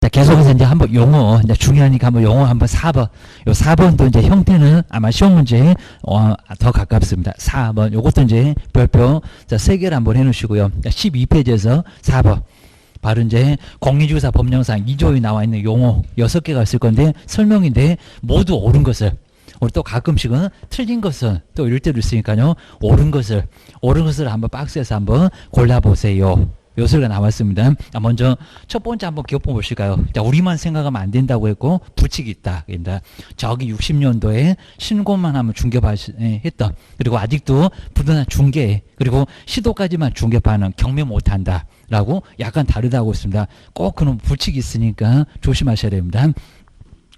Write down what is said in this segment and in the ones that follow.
자, 계속해서 이제 한번 용어, 이제 중요하니까 한번 용어 한번 4번. 요 4번도 이제 형태는 아마 시험 문제에 더 가깝습니다. 4번. 요것도 이제 별표, 자, 3개를 한번 해 놓으시고요. 12페이지에서 4번. 바로 이제 공인중개사 법령상 2조에 나와 있는 용어 6개가 있을 건데 설명인데 모두 옳은 것을, 우리 또 가끔씩은 틀린 것은 또 이럴 때도 있으니까요. 옳은 것을 한번 박스에서 한번 골라보세요. 요소가 나왔습니다. 먼저 첫 번째 한번 기억해 보실까요? 자, 우리만 생각하면 안 된다고 했고 부칙이 있다. 저기 60년도에 신고만 하면 중개했던, 그리고 아직도 부동산 중개 그리고 시도까지만 중개파는 경매 못한다 라고 약간 다르다고 했습니다. 꼭 그런 불칙이 있으니까 조심하셔야 됩니다.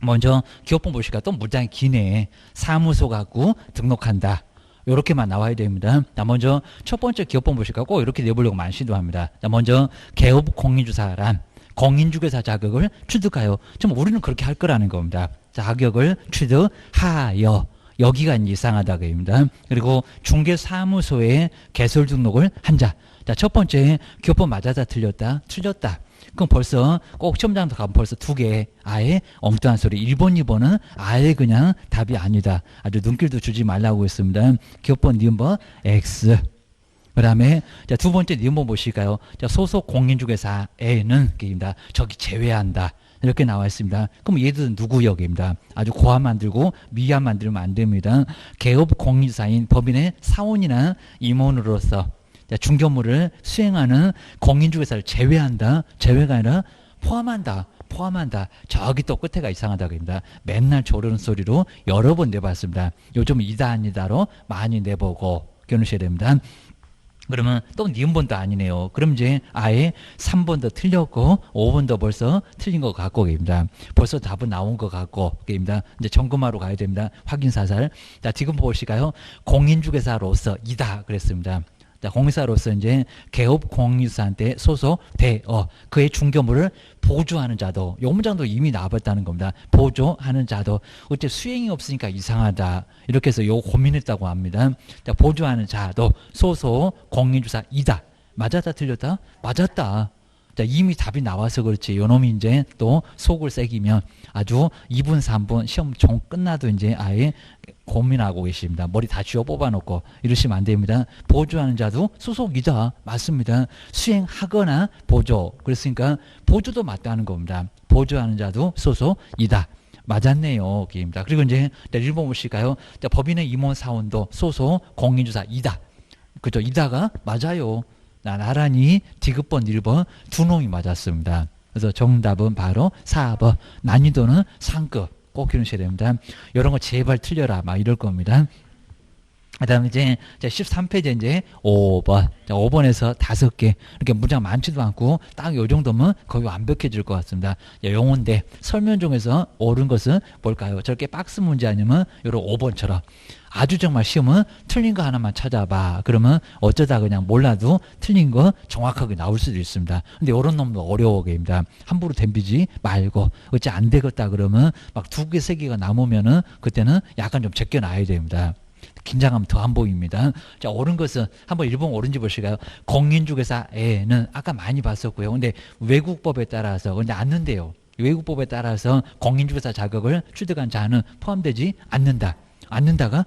먼저 기업본 보실까요? 또 문장이 기네. 사무소 갖고 등록한다. 요렇게만 나와야 됩니다. 자, 먼저 첫 번째 기업본 보실까요? 꼭 이렇게 내보려고 많이 시도합니다. 자, 먼저 개업 공인주사란 공인중개사 자격을 취득하여. 좀 우리는 그렇게 할 거라는 겁니다. 자격을 취득하여. 여기가 이상하다 그입니다. 그리고 중개사무소에 개설 등록을 한 자. 자, 첫 번째 기업본 맞았다 틀렸다? 틀렸다. 그럼 벌써 꼭 시험장도 가면 벌써 2개 아예 엉뚱한 소리. 1번, 2번은 아예 그냥 답이 아니다. 아주 눈길도 주지 말라고 했습니다. 기업본 니은번 X. 그 다음에 자, 두 번째 니은번 보실까요? 자, 소속 공인중개사에는 입니다. 저기 제외한다. 이렇게 나와 있습니다. 그럼 얘들은 누구 역입니다. 아주 고함 만들고 미함 만들면 안 됩니다. 개업 공인사인 법인의 사원이나 임원으로서 중개업무를 수행하는 공인중개사를 제외한다. 제외가 아니라 포함한다. 저기 또 끝에가 이상하다 그럽니다. 맨날 저러는 소리로 여러 번 내봤습니다. 요즘 이다 아니다로 많이 내보고 겨누셔야 됩니다. 그러면 또 니은번도 아니네요. 그럼 이제 아예 3번도 틀렸고 5번도 벌써 틀린 것 같고 입니다. 벌써 답은 나온 것 같고 입니다. 이제 점검하러 가야 됩니다. 확인 사살. 자, 지금 보실까요? 공인중개사로서 이다 그랬습니다. 자, 공인사로서 이제 개업 공인사한테 소속되어 그의 중개업무를 보조하는 자도, 요 문장도 이미 나와봤다는 겁니다. 보조하는 자도. 어째 수행이 없으니까 이상하다. 이렇게 해서 요 고민했다고 합니다. 자, 보조하는 자도 소속 공인주사이다. 맞았다 틀렸다? 맞았다. 자, 이미 답이 나와서 그렇지. 요놈이 이제 또 속을 새기면 아주 2분, 3분 시험 종 끝나도 이제 아예 고민하고 계십니다. 머리 다 쥐어 뽑아놓고 이러시면 안 됩니다. 보조하는 자도 소속이다. 맞습니다. 수행하거나 보조. 그랬으니까 보조도 맞다는 겁니다. 보조하는 자도 소속이다. 맞았네요. 입니다. 그리고 이제 1번 보실까요? 자, 법인의 임원 사원도 소속 공인주사이다. 그죠? 이다가 맞아요. 나란히 디귿번 1번 두 놈이 맞았습니다. 그래서 정답은 바로 4번. 난이도는 상급. 꼭 기억하셔야 됩니다. 이런 거 제발 틀려라. 막 이럴 겁니다. 그 다음에 이제 13페이지 이제 5번. 자, 5번에서 5개. 이렇게 문장 많지도 않고 딱 요 정도면 거의 완벽해질 것 같습니다. 용어인데 설명 중에서 옳은 것은 뭘까요? 저렇게 박스 문제 아니면 요런 5번처럼. 아주 정말 시험은 틀린 거 하나만 찾아봐. 그러면 어쩌다 그냥 몰라도 틀린 거 정확하게 나올 수도 있습니다. 근데 이런 놈도 어려워게입니다. 함부로 덤비지 말고 어째 안 되겠다 그러면 막 2개, 3개가 남으면은 그때는 약간 좀 제껴놔야 됩니다. 긴장하면 더 안 보입니다. 자, 옳은 것은 한번 1번 옳은지 보실까요? 공인중개사에는 아까 많이 봤었고요. 근데 외국법에 따라서 근데 않는데요. 외국법에 따라서 공인중개사 자격을 취득한 자는 포함되지 않는다. 않는다가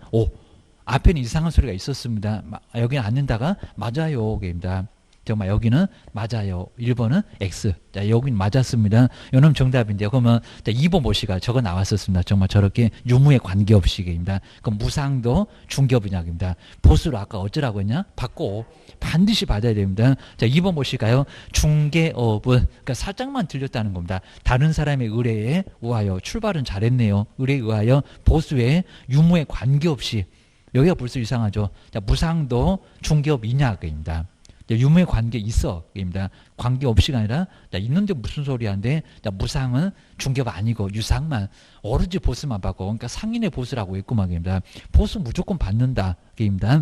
앞에는 이상한 소리가 있었습니다. 여기는 않는다가 맞아요. 입니다. 정말 여기는 맞아요. 1번은 X. 자, 여기는 맞았습니다. 요놈 정답인데요. 그러면 자, 2번 보시가 저거 나왔었습니다. 정말 저렇게 유무에 관계없이입니다. 그럼 무상도 중개업인약입니다. 보수로 아까 어쩌라고 했냐? 받고 반드시 받아야 됩니다. 자, 2번 보실까요? 중개업은 그러니까 살짝만 들렸다는 겁니다. 다른 사람의 의뢰에 의하여 출발은 잘했네요. 의뢰에 의하여 보수에 유무에 관계없이. 여기가 벌써 이상하죠. 자, 무상도 중개업인약입니다. 유무의 관계 있어입니다. 관계 없이가 아니라 있는데 무슨 소리야인데 무상은 중개업 아니고 유상만 오로지 보수만 받고 그러니까 상인의 보수라고 했구만입니다. 보수 무조건 받는다입니다.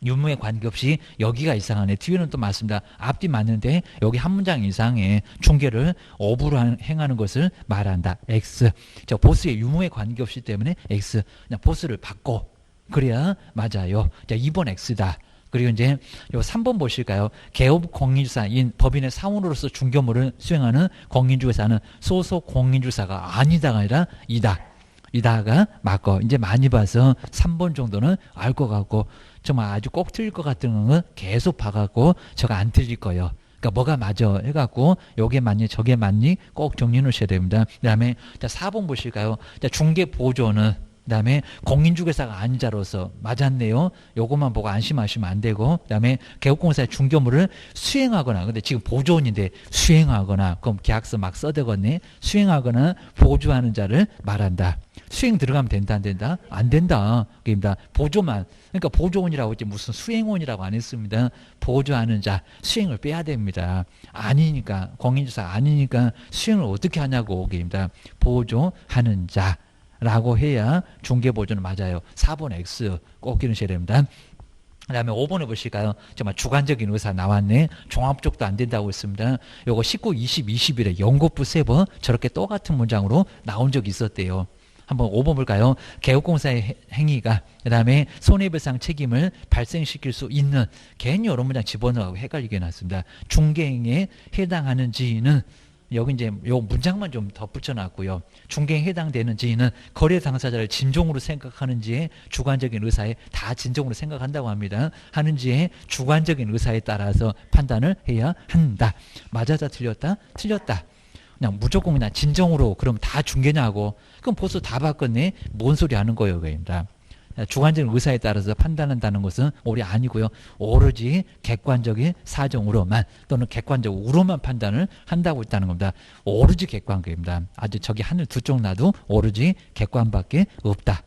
유무에 관계없이 여기가 이상하네. 뒤에는 또 맞습니다. 앞뒤 맞는데 여기 한 문장 이상의 중개를 업으로 행하는 것을 말한다. X. 저 보수의 유무에 관계없이 때문에 X. 그냥 보수를 받고 그래야 맞아요. 자, 2번 X다. 그리고 이제 요 3번 보실까요? 개업 공인주사인 법인의 사원으로서 중개업무를 수행하는 공인중개사는 소속 공인중개사가 아니다가 아니라 이다. 이다가 맞고 이제 많이 봐서 3번 정도는 알 것 같고 정말 아주 꼭 틀릴 것 같은 건 계속 봐갖고 저거 안 틀릴 거예요. 그러니까 뭐가 맞아 해갖고 요게 맞니 저게 맞니 꼭 정리해 놓으셔야 됩니다. 그 다음에 4번 보실까요? 중개보조는 그 다음에 공인중개사가 아닌 자로서 맞았네요. 요것만 보고 안심하시면 안 되고 그 다음에 개업공사의 중개업무를 수행하거나 근데 지금 보조원인데 수행하거나 그럼 계약서 막 써대겠네. 수행하거나 보조하는 자를 말한다. 수행 들어가면 된다 안 된다? 안 된다. 그입니다. 보조만. 그러니까 보조원이라고 했지 무슨 수행원이라고 안 했습니다. 보조하는 자 수행을 빼야 됩니다. 아니니까 공인중개사 아니니까 수행을 어떻게 하냐고 그입니다. 보조하는 자. 라고 해야 중개보조는 맞아요. 4번 X 꼭 기르셔야 됩니다. 그 다음에 5번에 보실까요? 정말 주관적인 의사 나왔네. 종합적도 안 된다고 했습니다. 요거 19, 20, 21에 연거푸 3번 저렇게 똑같은 문장으로 나온 적이 있었대요. 한번 5번 볼까요? 개업공사의 행위가 그 다음에 손해배상 책임을 발생시킬 수 있는 괜히 이런 문장 집어넣고 헷갈리게 해놨습니다. 중개행에 해당하는지는 여기 이제 요 문장만 좀 덧붙여놨고요. 중개에 해당되는 지인은 거래 당사자를 진정으로 생각하는지에 주관적인 의사에 다 진정으로 생각한다고 합니다. 하는지에 주관적인 의사에 따라서 판단을 해야 한다. 맞았다 틀렸다? 틀렸다. 그냥 무조건 그냥 진정으로 그럼 다 중개냐고 그럼 벌써 다 바꿨네. 뭔 소리 하는 거예요, 그입니다. 주관적인 의사에 따라서 판단한다는 것은 옳이 아니고요. 오로지 객관적인 사정으로만 또는 객관적으로만 판단을 한다고 있다는 겁니다. 오로지 객관입니다. 아주 저기 하늘 두 쪽 놔도 오로지 객관밖에 없다.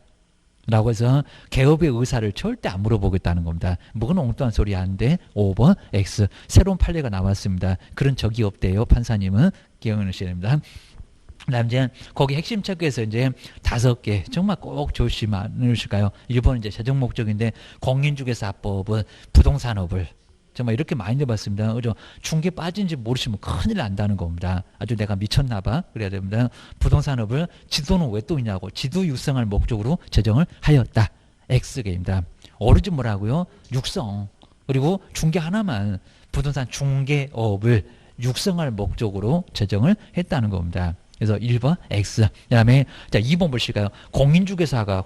라고 해서 개업의 의사를 절대 안 물어보겠다는 겁니다. 뭐는 엉뚱한 소리 하는데 5번 X 새로운 판례가 나왔습니다. 그런 적이 없대요. 판사님은 기억해 주셔야 됩니다. 그다음 이제 거기 핵심 체크에서 이제 5개 정말 꼭 조심하실까요? 1번은 이제 재정 목적인데 공인중개사법은 부동산업을 정말 이렇게 많이 내봤습니다. 그죠? 중개 빠진지 모르시면 큰일 난다는 겁니다. 아주 내가 미쳤나 봐. 그래야 됩니다. 부동산업을 지도는 왜 또 있냐고 지도 육성할 목적으로 제정을 하였다. X개입니다. 오로지 뭐라고요? 육성. 그리고 중개 하나만 부동산 중개업을 육성할 목적으로 제정을 했다는 겁니다. 그래서 1번 X. 그다음에 자 2번 보실까요? 공인중개사가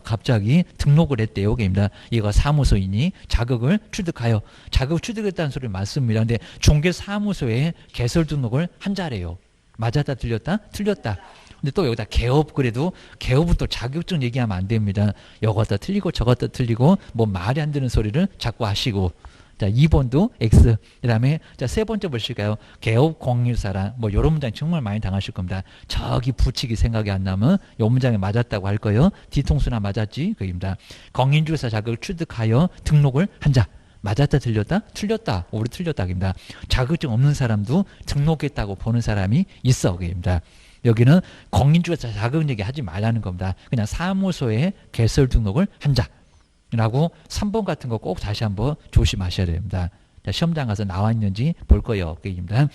갑자기 등록을 했대요. 입니다. 이거 사무소이니 자격을 취득하여 자격 취득했다는 소리 맞습니다. 근데 중개사무소에 개설 등록을 한 자래요. 맞았다 틀렸다? 틀렸다. 근데 또 여기다 개업 그래도 개업은 또 자격증 얘기하면 안 됩니다. 이것도 틀리고 저것도 틀리고 뭐 말이 안 되는 소리를 자꾸 하시고 자, 2번도 X. 그 다음에, 자, 세 번째 보실까요? 개업 공인사라. 뭐, 요런 문장 정말 많이 당하실 겁니다. 저기 붙이기 생각이 안 나면, 요 문장에 맞았다고 할 거예요. 뒤통수나 맞았지? 그입니다. 공인중개사 자격을 취득하여 등록을 한 자. 맞았다, 틀렸다? 틀렸다. 오히려 틀렸다. 입니다. 자격증 없는 사람도 등록했다고 보는 사람이 있어. 그입니다. 여기는 공인중개사 자격 얘기 하지 말라는 겁니다. 그냥 사무소에 개설 등록을 한 자. 라고 3번 같은 거 꼭 다시 한번 조심하셔야 됩니다. 자, 시험장 가서 나와 있는지 볼 거예요. 그입니다.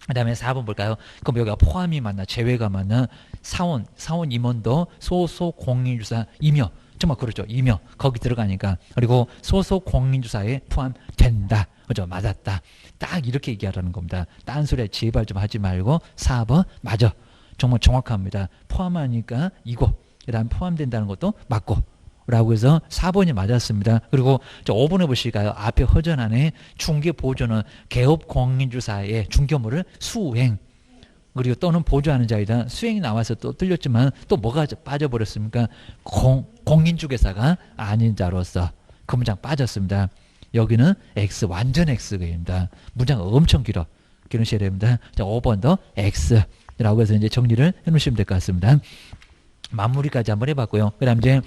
그 다음에 4번 볼까요? 그럼 여기가 포함이 맞나 제외가 맞나 사원 임원도 소속 공인중개사 임여 정말 그렇죠. 임여 거기 들어가니까 그리고 소속 공인중개사에 포함된다. 그죠? 맞았다. 딱 이렇게 얘기하라는 겁니다. 딴 소리 제발 좀 하지 말고 4번 맞아. 정말 정확합니다. 포함하니까 이거 그 다음에 포함된다는 것도 맞고 라고 해서 4번이 맞았습니다. 그리고 5번에 보실까요? 앞에 허전 안에 중개보조는 개업공인중개사의 중개업무를 수행 그리고 또는 보조하는 자이다. 수행이 나와서 또 틀렸지만 또 뭐가 빠져버렸습니까? 공인중개사가 아닌 자로서 그 문장 빠졌습니다. 여기는 X 완전 X입니다. 문장 엄청 길어. 기르셔야 됩니다. 자, 5번도 X라고 해서 이제 정리를 해놓으시면 될 것 같습니다. 마무리까지 한번 해봤고요. 그 다음 이제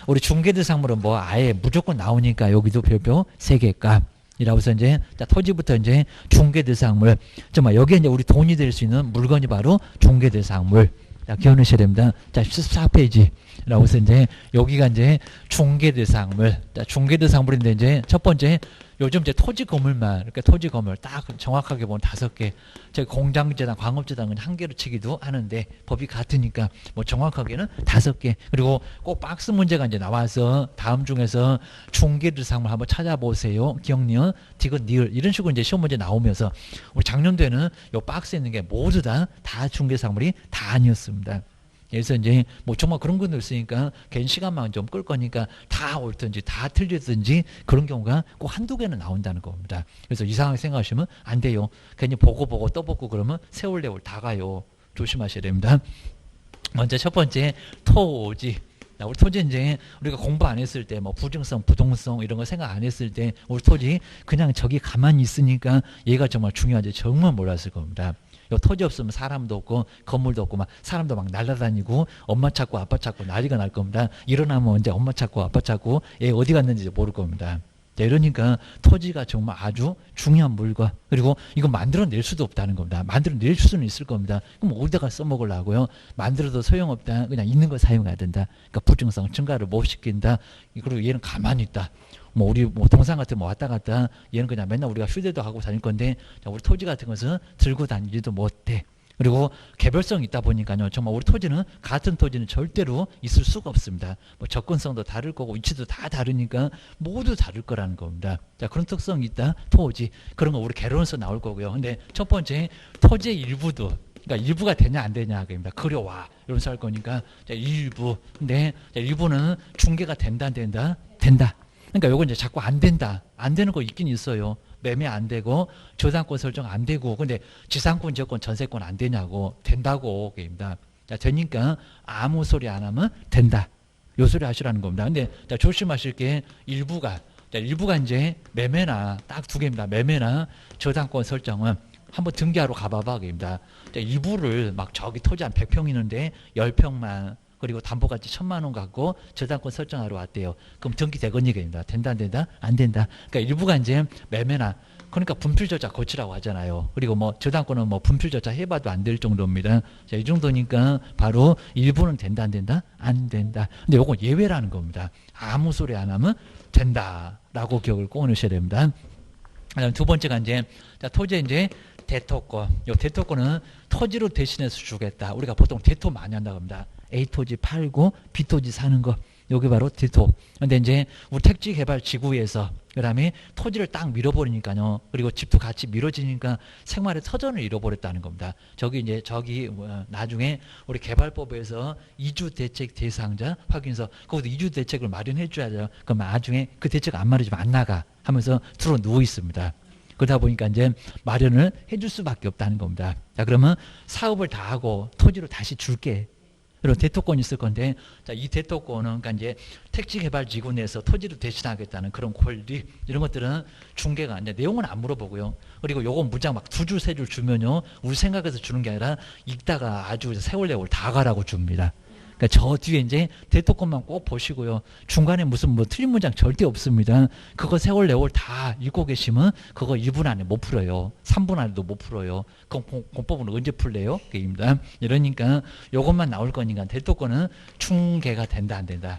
우리 중개대상물은 뭐 아예 무조건 나오니까 여기도 별표 3개 값이라고 해서 이제 토지부터 이제 중개대상물 정말 여기에 이제 우리 돈이 될 수 있는 물건이 바로 중개대상물. 자, 기억하셔야 됩니다. 자, 14페이지라고 해서 이제 여기가 이제 중개대상물. 자, 중개대상물인데 이제 첫 번째 요즘 이제 토지 건물만, 이렇게 토지 건물 딱 정확하게 보면 5개, 저희 공장재단, 광업재단은 1개로 치기도 하는데 법이 같으니까 뭐 정확하게는 5개. 그리고 꼭 박스 문제가 이제 나와서 다음 중에서 중개 대상을 한번 찾아보세요. 기억니은, 디귿, 니을 이런 식으로 이제 시험 문제 나오면서 우리 작년도에는 요 박스에 있는 게 모두 다 중개 상물이 다 아니었습니다. 그래서 이제 뭐 정말 그런 것도 있으니까 개인 시간만 좀 끌 거니까 다 옳든지 다 틀리든지 그런 경우가 꼭 한두 개는 나온다는 겁니다. 그래서 이상하게 생각하시면 안 돼요. 괜히 보고 또 보고 그러면 세월 다 가요. 조심하셔야 됩니다. 먼저 첫 번째 토지. 우리 토지 이제 우리가 공부 안 했을 때 뭐 부증성, 부동성 이런 거 생각 안 했을 때 우리 토지 그냥 저기 가만히 있으니까 얘가 정말 중요한지 정말 몰랐을 겁니다. 요 토지 없으면 사람도 없고 건물도 없고 막 사람도 막 날아다니고 엄마 찾고 아빠 찾고 난리가 날 겁니다. 일어나면 이제 엄마 찾고 아빠 찾고 얘 어디 갔는지 모를 겁니다. 이러니까 토지가 정말 아주 중요한 물건, 그리고 이거 만들어낼 수도 없다는 겁니다. 만들어낼 수는 있을 겁니다. 그럼 어디다가 써먹으려고요? 만들어도 소용없다. 그냥 있는 거 사용해야 된다. 그러니까 부증성 증가를 못 시킨다. 그리고 얘는 가만히 있다. 뭐 우리 뭐 동산 같은 뭐 왔다 갔다, 얘는 그냥 맨날 우리가 휴대도 하고 다닐 건데 우리 토지 같은 것은 들고 다니지도 못해. 그리고 개별성이 있다 보니까요, 정말 우리 토지는 같은 토지는 절대로 있을 수가 없습니다. 뭐 접근성도 다를 거고 위치도 다 다르니까 모두 다를 거라는 겁니다. 자, 그런 특성이 있다. 토지. 그런 거 우리 개론에서 나올 거고요. 근데 첫 번째 토지의 일부도, 그러니까 일부가 되냐 안 되냐 그입니다. 그려와 이러면서 할 거니까 자, 일부. 근데 자, 일부는 중개가 된다 안 된다? 된다. 그러니까 요건 이제 자꾸 안 된다. 안 되는 거 있긴 있어요. 매매 안 되고 저당권 설정 안 되고, 근데 지상권, 지역권, 전세권 안 되냐고. 된다고 그입니다. 자, 되니까 아무 소리 안 하면 된다. 요 소리 하시라는 겁니다. 근데 자, 조심하실 게 일부가 이제 매매나 딱 2개입니다. 매매나 저당권 설정은 한번 등기하러 가봐봐 그입니다. 일부를 막 저기 토지 한 100평 있는데 10평만 그리고 담보가치 1,000만 원 갖고 저당권 설정하러 왔대요. 그럼 등기되거니 입니다. 된다 안 된다? 안 된다. 그러니까 일부가 이제 매매나, 그러니까 분필저자 고치라고 하잖아요. 그리고 뭐 저당권은 뭐 분필저자 해봐도 안 될 정도입니다. 자, 이 정도니까 바로 일부는 된다 안 된다? 안 된다. 근데 요건 예외라는 겁니다. 아무 소리 안 하면 된다라고 기억을 꼭 넣으셔야 됩니다. 그다음 두 번째가 이제 자, 토지에 이제 대토권. 요 대토권은 토지로 대신해서 주겠다. 우리가 보통 대토 많이 한다고 합니다. A 토지 팔고 B 토지 사는 거. 여기 바로 대토. 근데 이제 우리 택지 개발 지구에서 그다음에 토지를 딱 밀어버리니까요. 그리고 집도 같이 밀어지니까 생활의 터전을 잃어버렸다는 겁니다. 저기 나중에 우리 개발법에서 이주 대책 대상자 확인서 거기도 이주 대책을 마련해 줘야죠. 그럼 나중에 그 대책 안 마련해주면 안 나가 하면서 들어 누워 있습니다. 그러다 보니까 이제 마련을 해줄 수밖에 없다는 겁니다. 자, 그러면 사업을 다 하고 토지로 다시 줄게. 그리고 대토권이 있을 건데, 자, 이 대토권은 그러니까 이제 택지개발지구 내에서 토지를 대신하겠다는 그런 권리, 이런 것들은 중개가 아니라 내용은 안 물어보고요. 그리고 요거 무장 막 2줄, 3줄 주면요, 우리 생각해서 주는 게 아니라 읽다가 아주 세월레월 다 가라고 줍니다. 그러니까 저 뒤에 이제 대토권만 꼭 보시고요. 중간에 무슨 뭐 틀린 문장 절대 없습니다. 그거 세월 네월 다 읽고 계시면 그거 1분 안에 못 풀어요. 3분 안에도 못 풀어요. 그럼 공법은 언제 풀래요? 그입니다. 이러니까 요것만 나올 거니까 대토권은 중개가 된다 안 된다?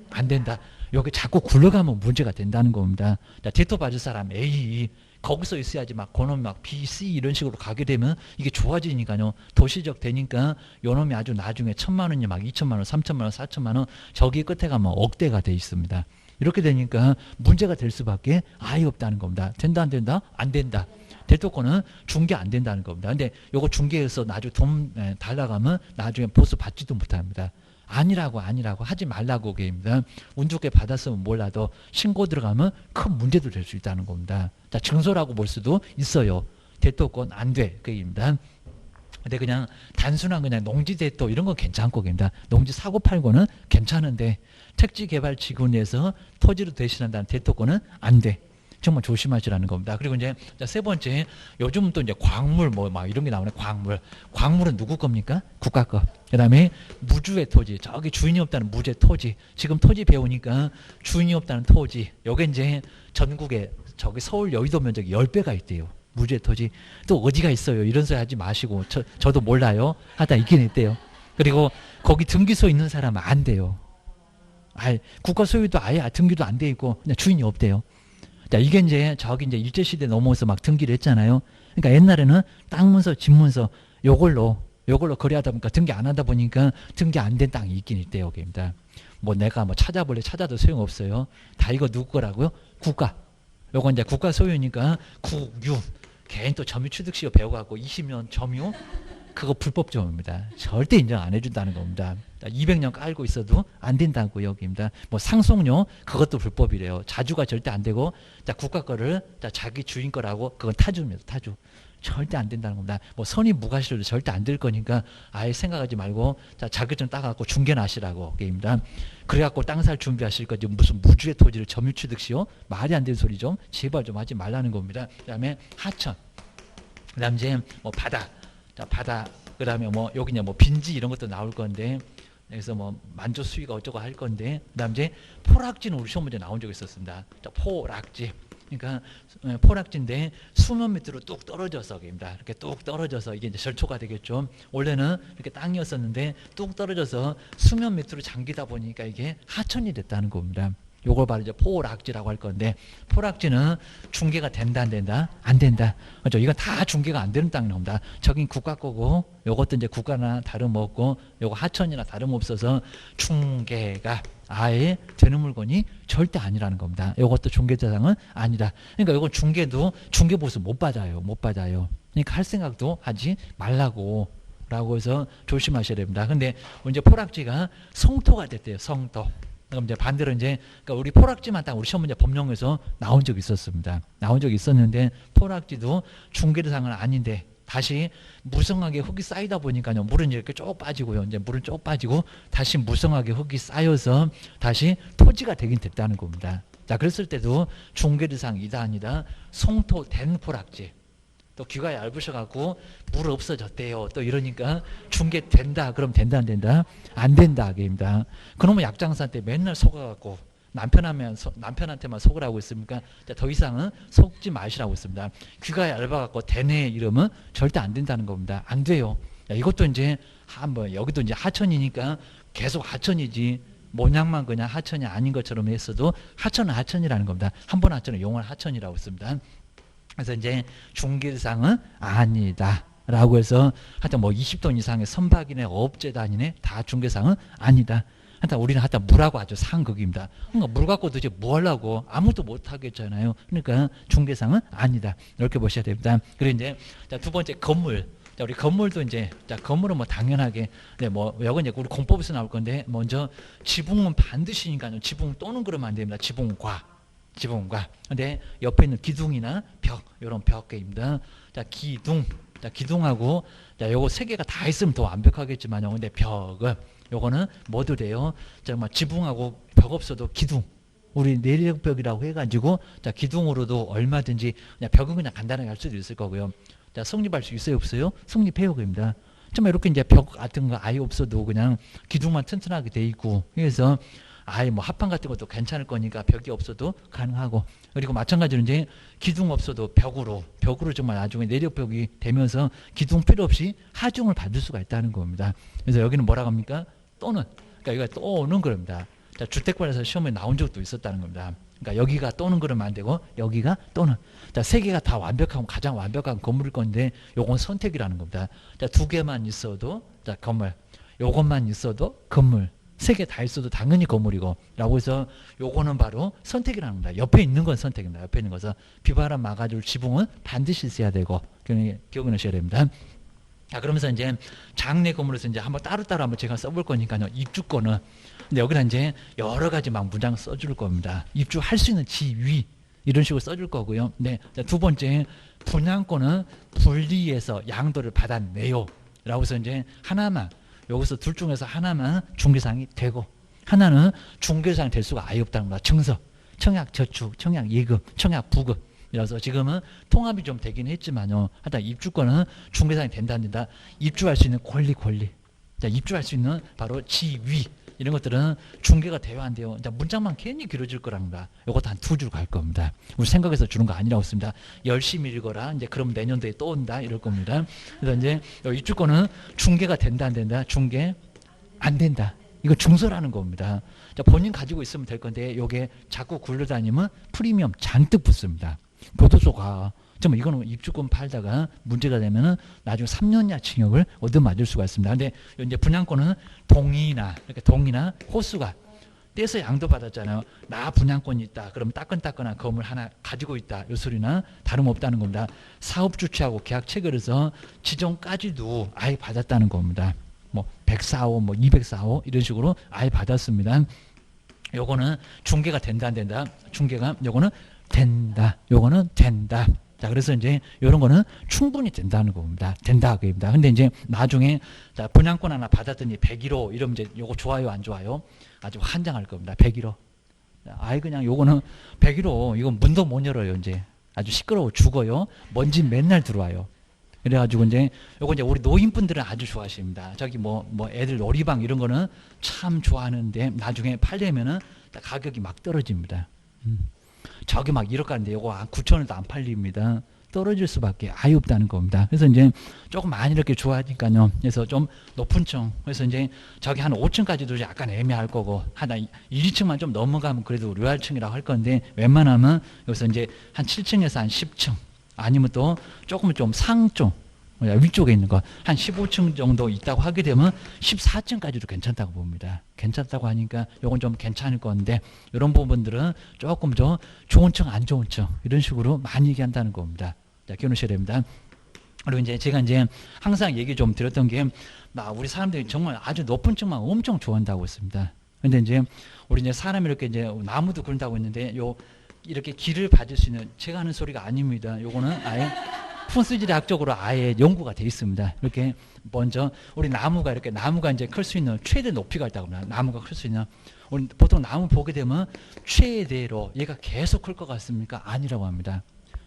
안 된다. 여기 자꾸 굴러가면 문제가 된다는 겁니다. 자, 대토 받을 사람 A 거기서 있어야지 막 그놈이 막 B, C 이런 식으로 가게 되면 이게 좋아지니까요. 도시적 되니까 요놈이 아주 나중에 1,000만 원이 막 2,000만 원, 3,000만 원, 4,000만 원 저기 끝에 가면 억대가 돼 있습니다. 이렇게 되니까 문제가 될 수밖에 아예 없다는 겁니다. 된다 안 된다? 안 된다. 대토권은 중개 안 된다는 겁니다. 근데 요거 중개해서 나중에 돈 달라가면 나중에 보수 받지도 못합니다. 아니라고 하지 말라고 얘기입니다. 운 좋게 받았으면 몰라도 신고 들어가면 큰 문제도 될 수 있다는 겁니다. 자, 증소라고 볼 수도 있어요. 대토권 안 돼. 그 얘기입니다. 근데 그냥 단순한 그냥 농지 대토 이런 건 괜찮고 입니다. 농지 사고 팔고는 괜찮은데 택지 개발 지구 내에서 토지로 대신한다는 대토권은 안 돼. 정말 조심하시라는 겁니다. 그리고 이제 세 번째, 요즘은 또 이제 광물 뭐 막 이런 게 나오네. 광물은 누구 겁니까? 국가 거. 그다음에 무주의 토지, 저기 주인이 없다는 무주의 토지. 지금 토지 배우니까 주인이 없다는 토지. 요게 이제 전국에 저기 서울 여의도 면적이 10배가 있대요. 무주의 토지. 또 어디가 있어요? 이런 소리 하지 마시고 저도 몰라요. 하다 있긴 있대요. 그리고 거기 등기소 있는 사람은 안 돼요. 국가 소유도 아예 등기도 안 돼 있고 그냥 주인이 없대요. 자, 이게 이제 저기 이제 일제시대 넘어서 막 등기를 했잖아요. 그러니까 옛날에는 땅 문서, 집 문서 요걸로 거래하다 보니까 등기 안 하다 보니까 등기 안 된 땅이 있긴 있대요. 여기입니다. 뭐 내가 뭐 찾아볼래 찾아도 소용없어요. 다 이거 누구 거라고요? 국가. 요건 이제 국가 소유니까 국유. 개인 또 점유취득시효 배워갖고 20년 점유. 그거 불법 점유입니다. 절대 인정 안 해준다는 겁니다. 200년 깔고 있어도 안 된다고 여기입니다. 뭐 상속료 그것도 불법이래요. 자주가 절대 안 되고 자 국가 거를 자 자기 주인 거라고 그건 타주입니다. 타주. 절대 안 된다는 겁니다. 뭐 선의 무과실도 절대 안 될 거니까 아예 생각하지 말고 자 자격증 따갖고 중개나시라고 게임입니다. 그래갖고 땅 살 준비하실 거지 무슨 무주의 토지를 점유취득시효 말이 안 되는 소리 좀 제발 좀 하지 말라는 겁니다. 그다음에 하천. 그다음 이제 뭐 바다. 자 바다. 그다음에 뭐 여기 이제 뭐 빈지 이런 것도 나올 건데. 그래서 뭐 만조 수위가 어쩌고 할 건데 그다음 이제 포락지는 우리 시험 문제 나온 적이 있었습니다. 자, 포락지. 그러니까 포락지인데 수면 밑으로 뚝 떨어져서 입니다. 이렇게 뚝 떨어져서 이게 이제 절초가 되겠죠. 원래는 이렇게 땅이었었는데 뚝 떨어져서 수면 밑으로 잠기다 보니까 이게 하천이 됐다는 겁니다. 요걸 바로 이제 포락지라고 할 건데 포락지는 중개가 된다 안 된다? 안 된다. 그렇죠? 이건 다 중개가 안 되는 땅이 나옵니다. 저긴 국가 거고 요것도 이제 국가나 다름없고 요거 하천이나 다름없어서 중개가 아예 되는 물건이 절대 아니라는 겁니다. 요것도 중개 대상은 아니다. 그러니까 요건 중개도 중개 보수 못 받아요. 못 받아요. 그러니까 할 생각도 하지 말라고 라고 해서 조심하셔야 됩니다. 근데 이제 포락지가 성토가 됐대요. 성토. 그럼 이제 반대로 이제 그러니까 우리 포락지만 딱 우리 시험 문제 법령에서 나온 적이 있었습니다. 나온 적이 있었는데 포락지도 중개 대상은 아닌데 다시 무성하게 흙이 쌓이다 보니까요 물은 이렇게 쭉 빠지고요 이제 물은 쭉 빠지고 다시 무성하게 흙이 쌓여서 다시 토지가 되긴 됐다는 겁니다. 자 그랬을 때도 중개 대상이다 아니다 성토된 포락지. 또 귀가 얇으셔갖고 물 없어졌대요. 또 이러니까 중개 된다. 그럼 된다 안 된다? 안 된다. 게임다. 그놈의 약장사한테 맨날 속아갖고 남편한테만 속으라고 있습니까? 더 이상은 속지 마시라고 있습니다. 귀가 얇아갖고 되네 이러면 절대 안 된다는 겁니다. 안 돼요. 이것도 이제 한번 여기도 이제 하천이니까 계속 하천이지. 모양만 그냥 하천이 아닌 것처럼 했어도 하천은 하천이라는 겁니다. 한 번 하천은 영원 하천이라고 있습니다. 그래서 이제 중개상은 아니다. 라고 해서 하여튼 뭐 20돈 이상의 선박이네 업재단이네 다 중개상은 아니다. 하여튼 우리는 하여튼 물하고 아주 상극입니다. 그러니까 물 갖고 도대체 뭐 하려고 아무도 못 하겠잖아요. 그러니까 중개상은 아니다. 이렇게 보셔야 됩니다. 그리고 이제 자, 두 번째 건물. 자, 우리 건물도 이제 자, 건물은 뭐 당연하게 네, 뭐 여기 이제 우리 공법에서 나올 건데 먼저 지붕은 반드시니까요. 지붕 또는 그러면 안 됩니다. 지붕과. 근데 옆에 있는 기둥이나 벽, 요런 벽계입니다. 자, 기둥. 자, 기둥하고, 자, 요거 세 개가 다 있으면 더 완벽하겠지만요. 근데 벽은, 요거는 뭐도 돼요? 정말 지붕하고 벽 없어도 기둥. 우리 내력벽이라고 해가지고, 자, 기둥으로도 얼마든지, 그냥 벽은 그냥 간단하게 할 수도 있을 거고요. 자, 성립할 수 있어요? 없어요? 성립해요, 그입니다. 정말 이렇게 이제 벽 같은 거 아예 없어도 그냥 기둥만 튼튼하게 돼 있고, 그래서 아예 뭐 합판 같은 것도 괜찮을 거니까 벽이 없어도 가능하고 그리고 마찬가지로 이제 기둥 없어도 벽으로 정말 나중에 내력벽이 되면서 기둥 필요 없이 하중을 받을 수가 있다는 겁니다. 그래서 여기는 뭐라고 합니까? 또는 그러니까 여기가 또는 그럽니다. 자, 주택관에서 시험에 나온 적도 있었다는 겁니다. 그러니까 여기가 또는 그러면 안 되고 여기가 또는 자, 세 개가 다 완벽하고 가장 완벽한 건물일 건데 요건 선택이라는 겁니다. 자, 두 개만 있어도 자, 건물 요것만 있어도 건물 세 개 다 있어도 당연히 건물이고 라고 해서 요거는 바로 선택이라는 겁니다. 옆에 있는 건 선택입니다. 옆에 있는 것은 비바람 막아줄 지붕은 반드시 있어야 되고 기억을 하셔야 됩니다. 자, 그러면서 이제 장내 건물에서 이제 한번 따로따로 한번 제가 써볼 거니까요. 입주권은 근데 여기는 이제 여러 가지 막 문장 써줄 겁니다. 입주할 수 있는 지위 이런 식으로 써줄 거고요. 네, 두 번째 분양권은 분리해서 양도를 받았네요. 라고 해서 이제 하나만 여기서 둘 중에서 하나만 중개상이 되고 하나는 중개상이 될 수가 아예 없다는 겁니다. 증서, 청약저축, 청약예금, 청약부금 이라서 지금은 통합이 좀 되긴 했지만요. 하여튼 입주권은 중개상이 된다 안 된다. 입주할 수 있는 권리. 자, 입주할 수 있는 바로 지위 이런 것들은 중개가 돼야 안 돼요. 자, 문장만 괜히 길어질 거랍니다. 이것도 한 두 줄 갈 겁니다. 우리 생각해서 주는 거 아니라고 했습니다. 열심히 읽어라. 이제 그럼 내년도에 또 온다 이럴 겁니다. 그래서 이제 입주권은 중개가 된다 안 된다. 중개 안 된다. 이거 중소라는 겁니다. 자, 본인 가지고 있으면 될 건데 요게 자꾸 굴러다니면 프리미엄 잔뜩 붙습니다. 교도소가 정말 이거는 입주권 팔다가 문제가 되면은 나중에 3년이나 징역을 얻어맞을 수가 있습니다. 근데 이제 분양권은 동이나 이렇게 동이나 호수가 떼서 양도받았잖아요. 나 분양권이 있다. 그럼 따끈따끈한 건물 하나 가지고 있다. 요 소리나 다름없다는 겁니다. 사업 주체하고 계약 체결해서 지정까지도 아예 받았다는 겁니다. 뭐 104호, 뭐 204호 이런 식으로 아예 받았습니다. 요거는 중개가 된다 안 된다. 중개가 요거는 된다. 요거는 된다. 자, 그래서 이제 이런 거는 충분히 된다는 겁니다. 된다 그입니다. 근데 이제 나중에 자, 분양권 하나 받았더니 101호 이러면 이제 요거 좋아요 안 좋아요? 아주 환장할 겁니다. 101호. 아예 그냥 요거는 101호 이건 문도 못 열어요. 이제 아주 시끄러워 죽어요. 먼지 맨날 들어와요. 그래가지고 이제 요거 이제 우리 노인분들은 아주 좋아하십니다. 저기 뭐 애들 놀이방 이런 거는 참 좋아하는데 나중에 팔려면은 가격이 막 떨어집니다. 저기 막 1억 가는데 요거 9천원도 안 팔립니다. 떨어질 수밖에 아예 없다는 겁니다. 그래서 이제 조금 많이 이렇게 좋아하니까요. 그래서 좀 높은 층. 그래서 이제 저기 한 5층까지도 약간 애매할 거고 한 1, 2층만 좀 넘어가면 그래도 류알층이라고 할 건데 웬만하면 여기서 이제 한 7층에서 한 10층 아니면 또 조금 좀 상쪽 위쪽에 있는 거 한 15층 정도 있다고 하게 되면 14층까지도 괜찮다고 봅니다. 괜찮다고 하니까 요건 좀 괜찮을 건데 이런 부분들은 조금 더 좋은 층 안 좋은 층 이런 식으로 많이 얘기한다는 겁니다. 자, 기억하셔야 됩니다. 그리고 이제 제가 이제 항상 얘기 좀 드렸던 게 우리 사람들이 정말 아주 높은 층만 엄청 좋아한다고 했습니다. 근데 이제 우리 이제 사람이 이렇게 이제 나무도 그런다고 했는데 요 이렇게 길을 받을 수 있는 제가 하는 소리가 아닙니다. 요거는 아예 풍수지리학적으로 아예 연구가 돼 있습니다. 이렇게 먼저 우리 나무가 이렇게 나무가 이제 클 수 있는 최대 높이가 있다고 합니다. 나무가 클 수 있는 우리 보통 나무 보게 되면 최대로 얘가 계속 클 것 같습니까? 아니라고 합니다.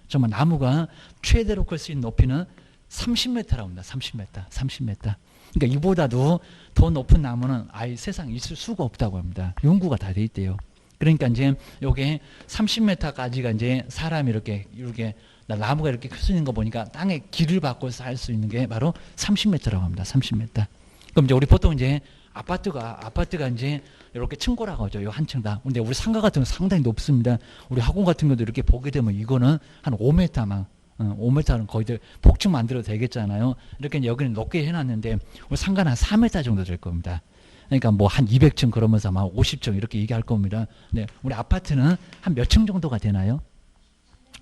정말 나무가 최대로 클 수 있는 높이는 30m라고 합니다. 30m. 그러니까 이보다도 더 높은 나무는 아예 세상에 있을 수가 없다고 합니다. 연구가 다 돼 있대요. 그러니까 이제 요게 30m까지가 이제 사람이 이렇게 나무가 이렇게 클 수 있는 거 보니까 땅에 길을 바꿔서 할 수 있는 게 바로 30m라고 합니다. 30m. 그럼 이제 우리 보통 이제 아파트가 이제 이렇게 층고라고 하죠. 요 한 층 다. 근데 우리 상가 같은 거 상당히 높습니다. 우리 학원 같은 것도 이렇게 보게 되면 이거는 한 5m만 5m는 거의 복층 만들어도 되겠잖아요. 이렇게 여기는 높게 해놨는데 우리 상가는 한 4m 정도 될 겁니다. 그러니까 뭐 한 200층 그러면서 막 50층 이렇게 얘기할 겁니다. 네, 우리 아파트는 한 몇 층 정도가 되나요?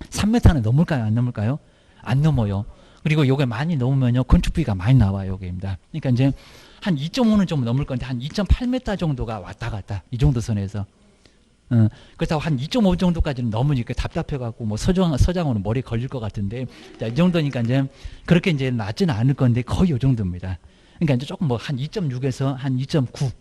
3m는 넘을까요? 안 넘을까요? 안 넘어요. 그리고 요게 많이 넘으면요 건축비가 많이 나와요. 여기입니다. 그러니까 이제 한 2.5는 좀 넘을 건데 한 2.8m 정도가 왔다 갔다 이 정도 선에서. 그렇다고 한 2.5 정도까지는 넘으니까 답답해갖고 뭐 서장호는 머리 걸릴 것 같은데 자, 이 정도니까 이제 그렇게 이제 낮지는 않을 건데 거의 이 정도입니다. 그러니까 이제 조금 뭐 한 2.6에서 한 2.9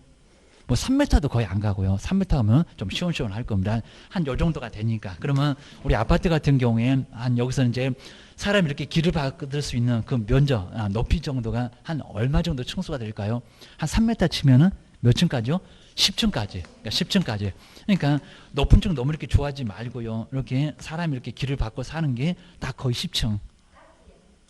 뭐 3m도 거의 안 가고요. 3m 하면 좀 시원시원할 겁니다. 한 요 정도가 되니까. 그러면 우리 아파트 같은 경우에 한 여기서 이제 사람이 이렇게 길을 받을 수 있는 그 면적, 높이 정도가 한 얼마 정도 층수가 될까요? 한 3m 치면은 몇 층까지요? 10층까지. 그러니까 10층까지. 그러니까 높은 층 너무 이렇게 좋아하지 말고요. 이렇게 사람이 이렇게 길을 받고 사는 게 딱 거의 10층.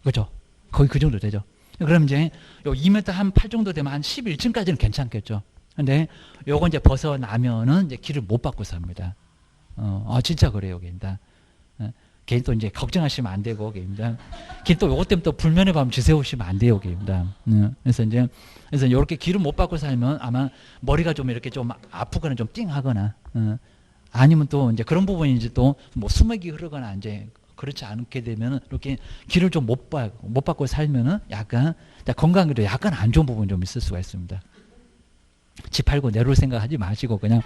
그죠? 거의 그 정도 되죠. 그럼 이제 요 2m 한 8 정도 되면 한 11층까지는 괜찮겠죠. 근데 요거 이제 벗어나면은 이제 길을 못 받고 삽니다. 진짜 그래요, 걔입니다. 걔 또 이제 걱정하시면 안 되고, 걔입니다. 걔 또 요것 때문에 또 불면의 밤 지새우시면 안 돼요, 걔입니다. 그래서 요렇게 길을 못 받고 살면 아마 머리가 좀 이렇게 좀 아프거나 좀 띵하거나, 아니면 또 이제 그런 부분이 이제 또 뭐 수맥이 흐르거나 이제 그렇지 않게 되면은 이렇게 길을 좀 못 받고 살면은 약간 건강에도 약간 안 좋은 부분이 좀 있을 수가 있습니다. 집 팔고 내놓을 생각하지 마시고 그냥.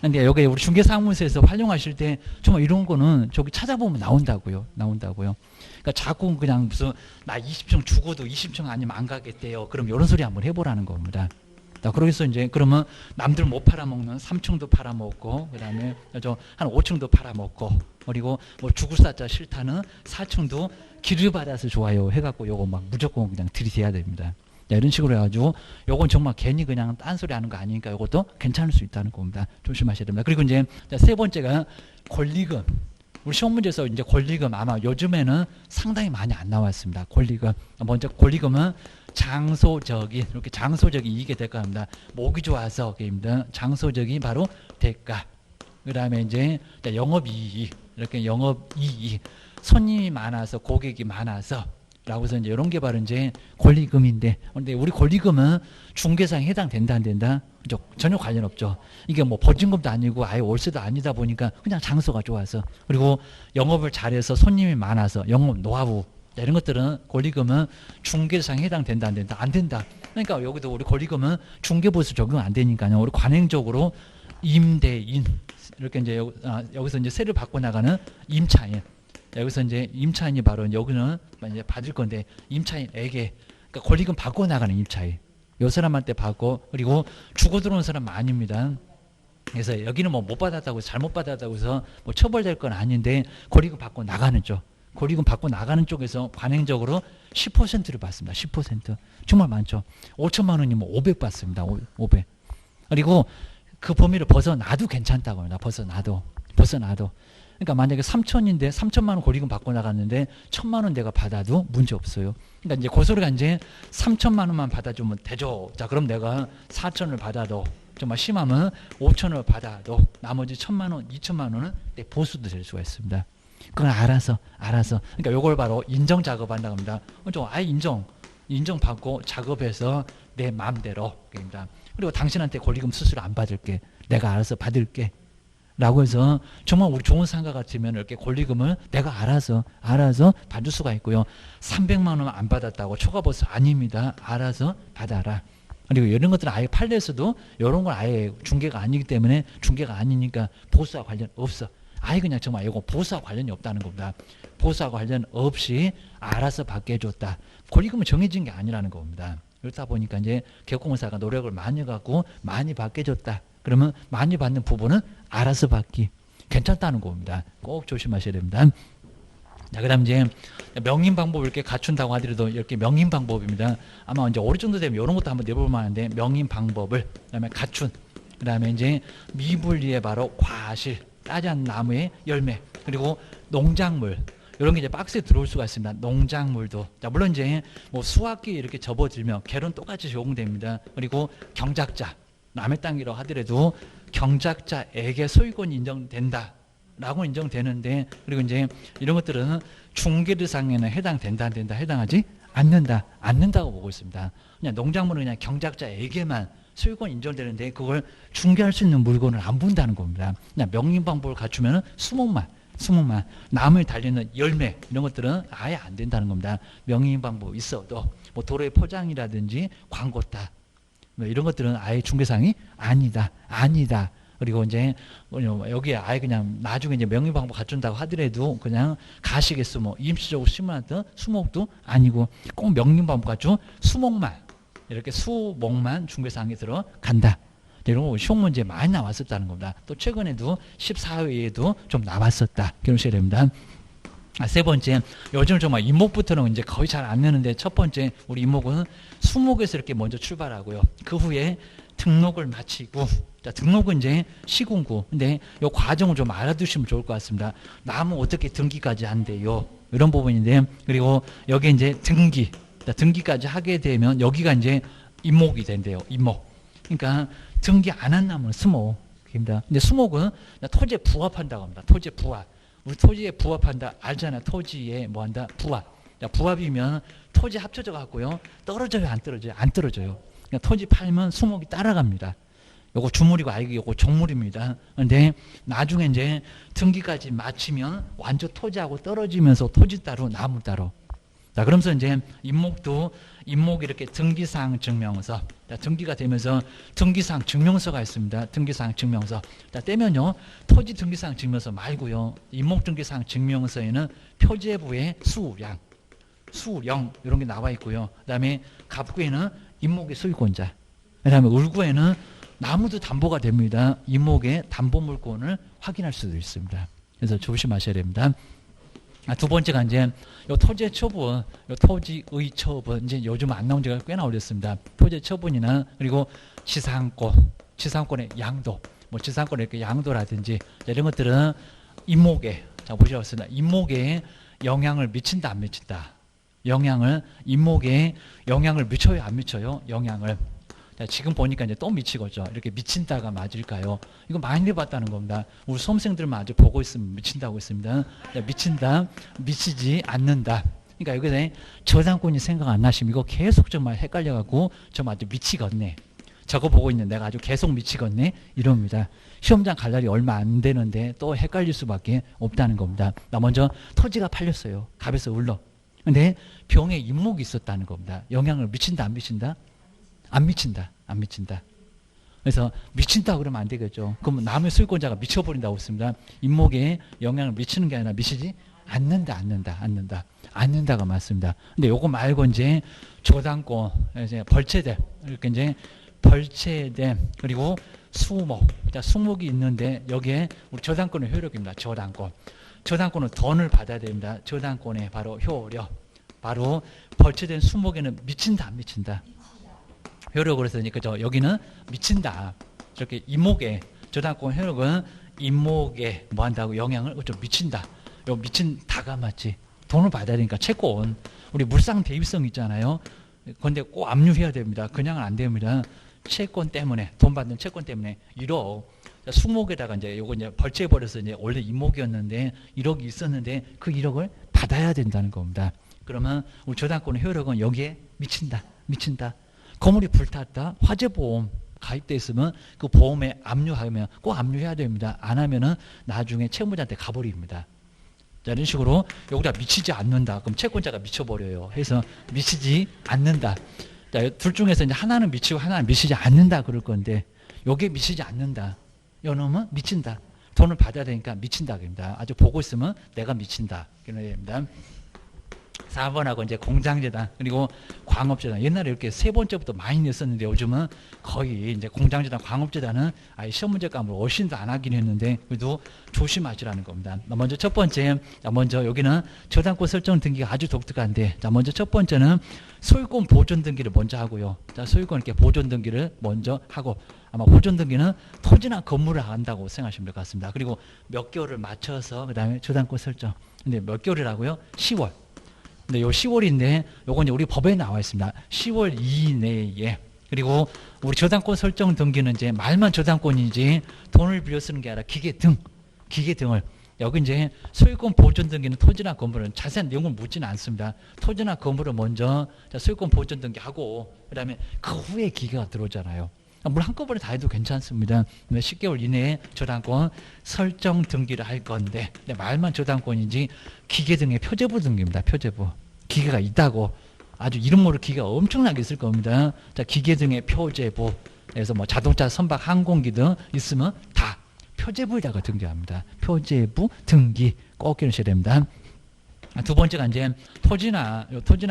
근데 여기 우리 중개사무소에서 활용하실 때 정말 이런 거는 저기 찾아보면 나온다고요. 그러니까 자꾸 그냥 무슨 나 20층 죽어도 20층 아니면 안 가겠대요. 그럼 이런 소리 한번 해보라는 겁니다. 그러겠어 이제 그러면 남들 못 팔아먹는 3층도 팔아먹고 그다음에 한 5층도 팔아먹고 그리고 뭐 죽을 사자 싫다는 4층도 기를 받아서 좋아요 해갖고 요거 막 무조건 그냥 들이대야 됩니다. 자, 이런 식으로 해가지고 요건 정말 괜히 그냥 딴소리 하는 거 아니니까 요것도 괜찮을 수 있다는 겁니다. 조심하셔야 됩니다. 그리고 이제 세 번째가 권리금. 우리 시험 문제에서 이제 권리금 아마 요즘에는 상당히 많이 안 나왔습니다. 권리금. 먼저 권리금은 장소적인, 이렇게 장소적인 이익의 대가입니다. 목이 좋아서 입니다. 장소적인 바로 대가. 그 다음에 이제 영업이익, 이렇게 영업이익. 손님이 많아서, 고객이 많아서, 라고 해서 이제 이런 게 바로 이제 권리금인데, 근데 우리 권리금은 중개사에 해당된다, 안 된다? 그죠? 전혀 관련 없죠. 이게 뭐 보증금도 아니고 아예 월세도 아니다 보니까 그냥 장소가 좋아서, 그리고 영업을 잘해서 손님이 많아서 영업 노하우, 이런 것들은 권리금은 중개사에 해당된다, 안 된다? 안 된다. 그러니까 여기도 우리 권리금은 중개보수 적용 안 되니까요. 우리 관행적으로 임대인, 이렇게 이제 여기서 이제 세를 받고 나가는 임차인, 여기서 이제 임차인이 바로 여기는 이제 받을 건데, 임차인에게, 그러니까 권리금 받고 나가는 임차인, 요 사람한테 받고, 그리고 주고 들어오는 사람 아닙니다. 그래서 여기는 뭐 못 받았다고 잘못 받았다고 해서 뭐 처벌될 건 아닌데, 권리금 받고 나가는 쪽, 권리금 받고 나가는 쪽에서 관행적으로 10%를 받습니다. 10%. 정말 많죠. 5천만 원이면 500 받습니다. 500. 그리고 그 범위를 벗어나도 괜찮다고 합니다. 벗어나도. 그러니까 만약에 3천인데 3천만 원 권리금 받고 나갔는데 1천만 원 내가 받아도 문제 없어요. 그러니까 이제 고소리가 이제 3천만 원만 받아주면 되죠. 자, 그럼 내가 4천을 받아도, 정말 심하면 5천을 받아도 나머지 1천만 원, 2천만 원은 내 보수도 될 수가 있습니다. 그건 알아서. 그러니까 요걸 바로 인정 작업한다고 합니다. 좀 아예 인정 받고 작업해서 내 마음대로. 그리고 당신한테 권리금 수수료 안 받을게. 내가 알아서 받을게. 라고 해서 정말 우리 좋은 상가 같으면 이렇게 권리금을 내가 알아서 받을 수가 있고요. 300만 원 안 받았다고 초과보수 아닙니다. 알아서 받아라. 그리고 이런 것들은 아예 판례에서도 이런 건 아예 중개가 아니기 때문에, 중개가 아니니까 보수와 관련 없어. 아예 그냥 정말 이거 보수와 관련이 없다는 겁니다. 보수와 관련 없이 알아서 받게 해줬다. 권리금은 정해진 게 아니라는 겁니다. 그렇다 보니까 이제 개업공사가 노력을 많이 해갖고 많이 받게 해줬다. 그러면 많이 받는 부분은 알아서 받기 괜찮다는 겁니다. 꼭 조심하셔야 됩니다. 자, 그다음 이제 명인 방법을 이렇게 갖춘다고 하더라도 이렇게 명인 방법입니다. 아마 이제 어느 정도 되면 이런 것도 한번 내볼 만한데, 명인 방법을 그다음에 갖춘, 그다음에 이제 미분리의 바로 과실, 따지 않은 나무의 열매, 그리고 농작물, 이런 게 이제 박스에 들어올 수가 있습니다. 농작물도. 자, 물론 이제 뭐 수확기에 이렇게 접어들면 개론 똑같이 적용됩니다. 그리고 경작자, 남의 땅이라고 하더라도 경작자에게 소유권이 인정된다라고 인정되는데, 그리고 이제 이런 것들은 중개대상에는 해당된다, 안 된다, 해당하지 않는다고 보고 있습니다. 그냥 농작물은 그냥 경작자에게만 소유권 인정되는데, 그걸 중개할 수 있는 물건을 안 본다는 겁니다. 그냥 명인 방법을 갖추면 수목만, 나무에 달리는 열매, 이런 것들은 아예 안 된다는 겁니다. 명인 방법 있어도 뭐 도로의 포장이라든지 광고 따, 이런 것들은 아예 중개상이 아니다. 그리고 이제 여기에 아예 그냥 나중에 이제 명의 방법 갖춘다고 하더라도 그냥 가식의 수목, 임시적으로 심어놨던 수목도 아니고, 꼭 명의 방법 갖춘 수목만, 이렇게 수목만 중개상에 들어간다. 이런 거 시험 문제 많이 나왔었다는 겁니다. 또 최근에도 14회에도 좀 나왔었다. 기억하셔야 됩니다. 세 번째, 요즘 정말 임목부터는 이제 거의 잘 안 내는데, 첫 번째 우리 임목은 수목에서 이렇게 먼저 출발하고요. 그 후에 등록을 마치고, 자, 등록은 이제 시군구. 근데 이 과정을 좀 알아두시면 좋을 것 같습니다. 나무 어떻게 등기까지 한대요? 이런 부분인데, 그리고 여기 이제 등기, 자, 등기까지 하게 되면 여기가 이제 임목이 된대요. 임목. 그러니까 등기 안 한 나무는 수목입니다. 근데 수목은 토지에 부합한다고 합니다. 토지에 부합. 우리 토지에 부합한다 알잖아. 토지에 뭐 한다? 부합. 자, 부합이면 토지 합쳐져 갖고요. 떨어져요, 안 떨어져요? 안 떨어져요. 그러니까 토지 팔면 수목이 따라갑니다. 요거 주물이고 아이고 요거 종물입니다. 근데 나중에 이제 등기까지 마치면 완전 토지하고 떨어지면서 토지 따로 나무 따로. 자, 그러면서 이제 임목이 이렇게 등기사항 증명서. 자, 등기가 되면서 등기사항 증명서가 있습니다. 등기사항 증명서. 자, 떼면요. 토지 등기사항 증명서 말고요. 임목 등기사항 증명서에는 표제부의 수령 이런 게 나와 있고요. 그다음에 갑구에는 임목의 소유권자. 그다음에 울구에는 나무도 담보가 됩니다. 임목의 담보물권을 확인할 수도 있습니다. 그래서 조심하셔야 됩니다. 두 번째가 이제 요 토지의 처분, 요 토지의 처분, 이제 요즘 안 나온 지가 꽤나 오래됐습니다. 토지의 처분이나, 그리고 지상권의 양도, 뭐 지상권의 이렇게 양도라든지 이런 것들은 임목의 자, 보시라고 했습니다. 인목에 영향을 미친다, 안 미친다? 인목에 영향을 미쳐요, 안 미쳐요? 영향을. 자, 지금 보니까 이제 또 미치겠죠. 이렇게 미친다가 맞을까요? 이거 많이 해봤다는 겁니다. 우리 수험생들만 아주 보고 있으면 미친다고 했습니다. 자, 미친다, 미치지 않는다. 그러니까 여기서 저당권이 생각 안 나시면 이거 계속 정말 헷갈려갖고 정말 아주 미치겠네. 저거 보고 있는 내가 아주 계속 미치겠네. 이럽니다. 시험장 갈 날이 얼마 안 되는데 또 헷갈릴 수밖에 없다는 겁니다. 나 먼저 토지가 팔렸어요. 갑에서 울러. 근데 병에 인목이 있었다는 겁니다. 영향을 미친다, 안 미친다? 안 미친다. 안 미친다. 그래서 미친다 그러면 안 되겠죠. 그럼 남의 소유권자가 미쳐버린다고 했습니다. 인목에 영향을 미치는 게 아니라 미치지 않는다가 맞습니다. 근데 요거 말고 이제 저당권, 이제 벌채대, 이렇게 이제 벌채대, 그리고 수목. 자, 수목이 있는데 여기에 우리 저당권의 효력입니다. 저당권은 돈을 받아야 됩니다. 저당권의 바로 효력. 바로 벌채된 수목에는 미친다, 안 미친다? 효력을 했으니 그죠? 여기는 미친다. 저렇게 인목에 저당권 효력은 인목에 뭐 한다고 영향을 좀 미친다. 요 미친다가 맞지. 돈을 받아야 되니까 채권. 우리 물상 대입성 있잖아요. 그런데 꼭 압류해야 됩니다. 그냥은 안 됩니다. 채권 때문에, 돈 받는 채권 때문에 1억. 수목에다가 이제 요거 이제 벌채 버려서 이제 원래 인목이었는데 1억이 있었는데 그 1억을 받아야 된다는 겁니다. 그러면 우리 저당권의 효력은 여기에 미친다. 건물이 불탔다. 화재보험 가입돼 있으면 그 보험에 압류하면 꼭 압류해야 됩니다. 안 하면은 나중에 채무자한테 가버립니다. 자, 이런 식으로 여기다 미치지 않는다. 그럼 채권자가 미쳐버려요. 해서 미치지 않는다. 자, 둘 중에서 이제 하나는 미치고 하나는 미치지 않는다 그럴 건데 여기에 미치지 않는다. 요놈은 미친다. 돈을 받아야 되니까 미친다. 그럽니다. 아주 보고 있으면 내가 미친다. 그런 얘기입니다. 4번하고 이제 공장재단 그리고 광업재단 옛날에 이렇게 세 번째부터 많이 냈었는데 요즘은 거의 이제 공장재단 광업재단은 아예 시험 문제 감을 훨씬 더 안 하긴 했는데 그래도 조심하시라는 겁니다. 먼저 첫 번째, 먼저 여기는 저당권 설정 등기가 아주 독특한데 자, 먼저 첫 번째는 소유권 보존 등기를 먼저 하고요. 자, 소유권 이렇게 보존 등기를 먼저 하고 아마 보존 등기는 토지나 건물을 한다고 생각하시면 될 것 같습니다. 그리고 몇 개월을 맞춰서 그 다음에 저당권 설정. 근데 몇 개월이라고요? 10월. 근데 요 10월인데 요건 이제 우리 법에 나와 있습니다. 10월 이내에. 그리고 우리 저당권 설정 등기는 이제 말만 저당권이지 돈을 빌려 쓰는 게 아니라 기계 등을 여기 이제 소유권 보존 등기는 토지나 건물은 자세한 내용을 묻지는 않습니다. 토지나 건물을 먼저 소유권 보존 등기하고 그다음에 그 후에 기계가 들어오잖아요. 물론 한꺼번에 다 해도 괜찮습니다. 10개월 이내에 저당권 설정 등기를 할 건데 말만 저당권인지 기계 등의 표제부 등기입니다. 표제부. 기계가 있다고 아주 이름 모를 기계가 엄청나게 있을 겁니다. 자, 기계 등의 표제부. 그래서 뭐 자동차, 선박, 항공기 등 있으면 다 표제부에다가 등기합니다. 표제부 등기 꼭 기억하셔야 됩니다. 두 번째가 이제 토지나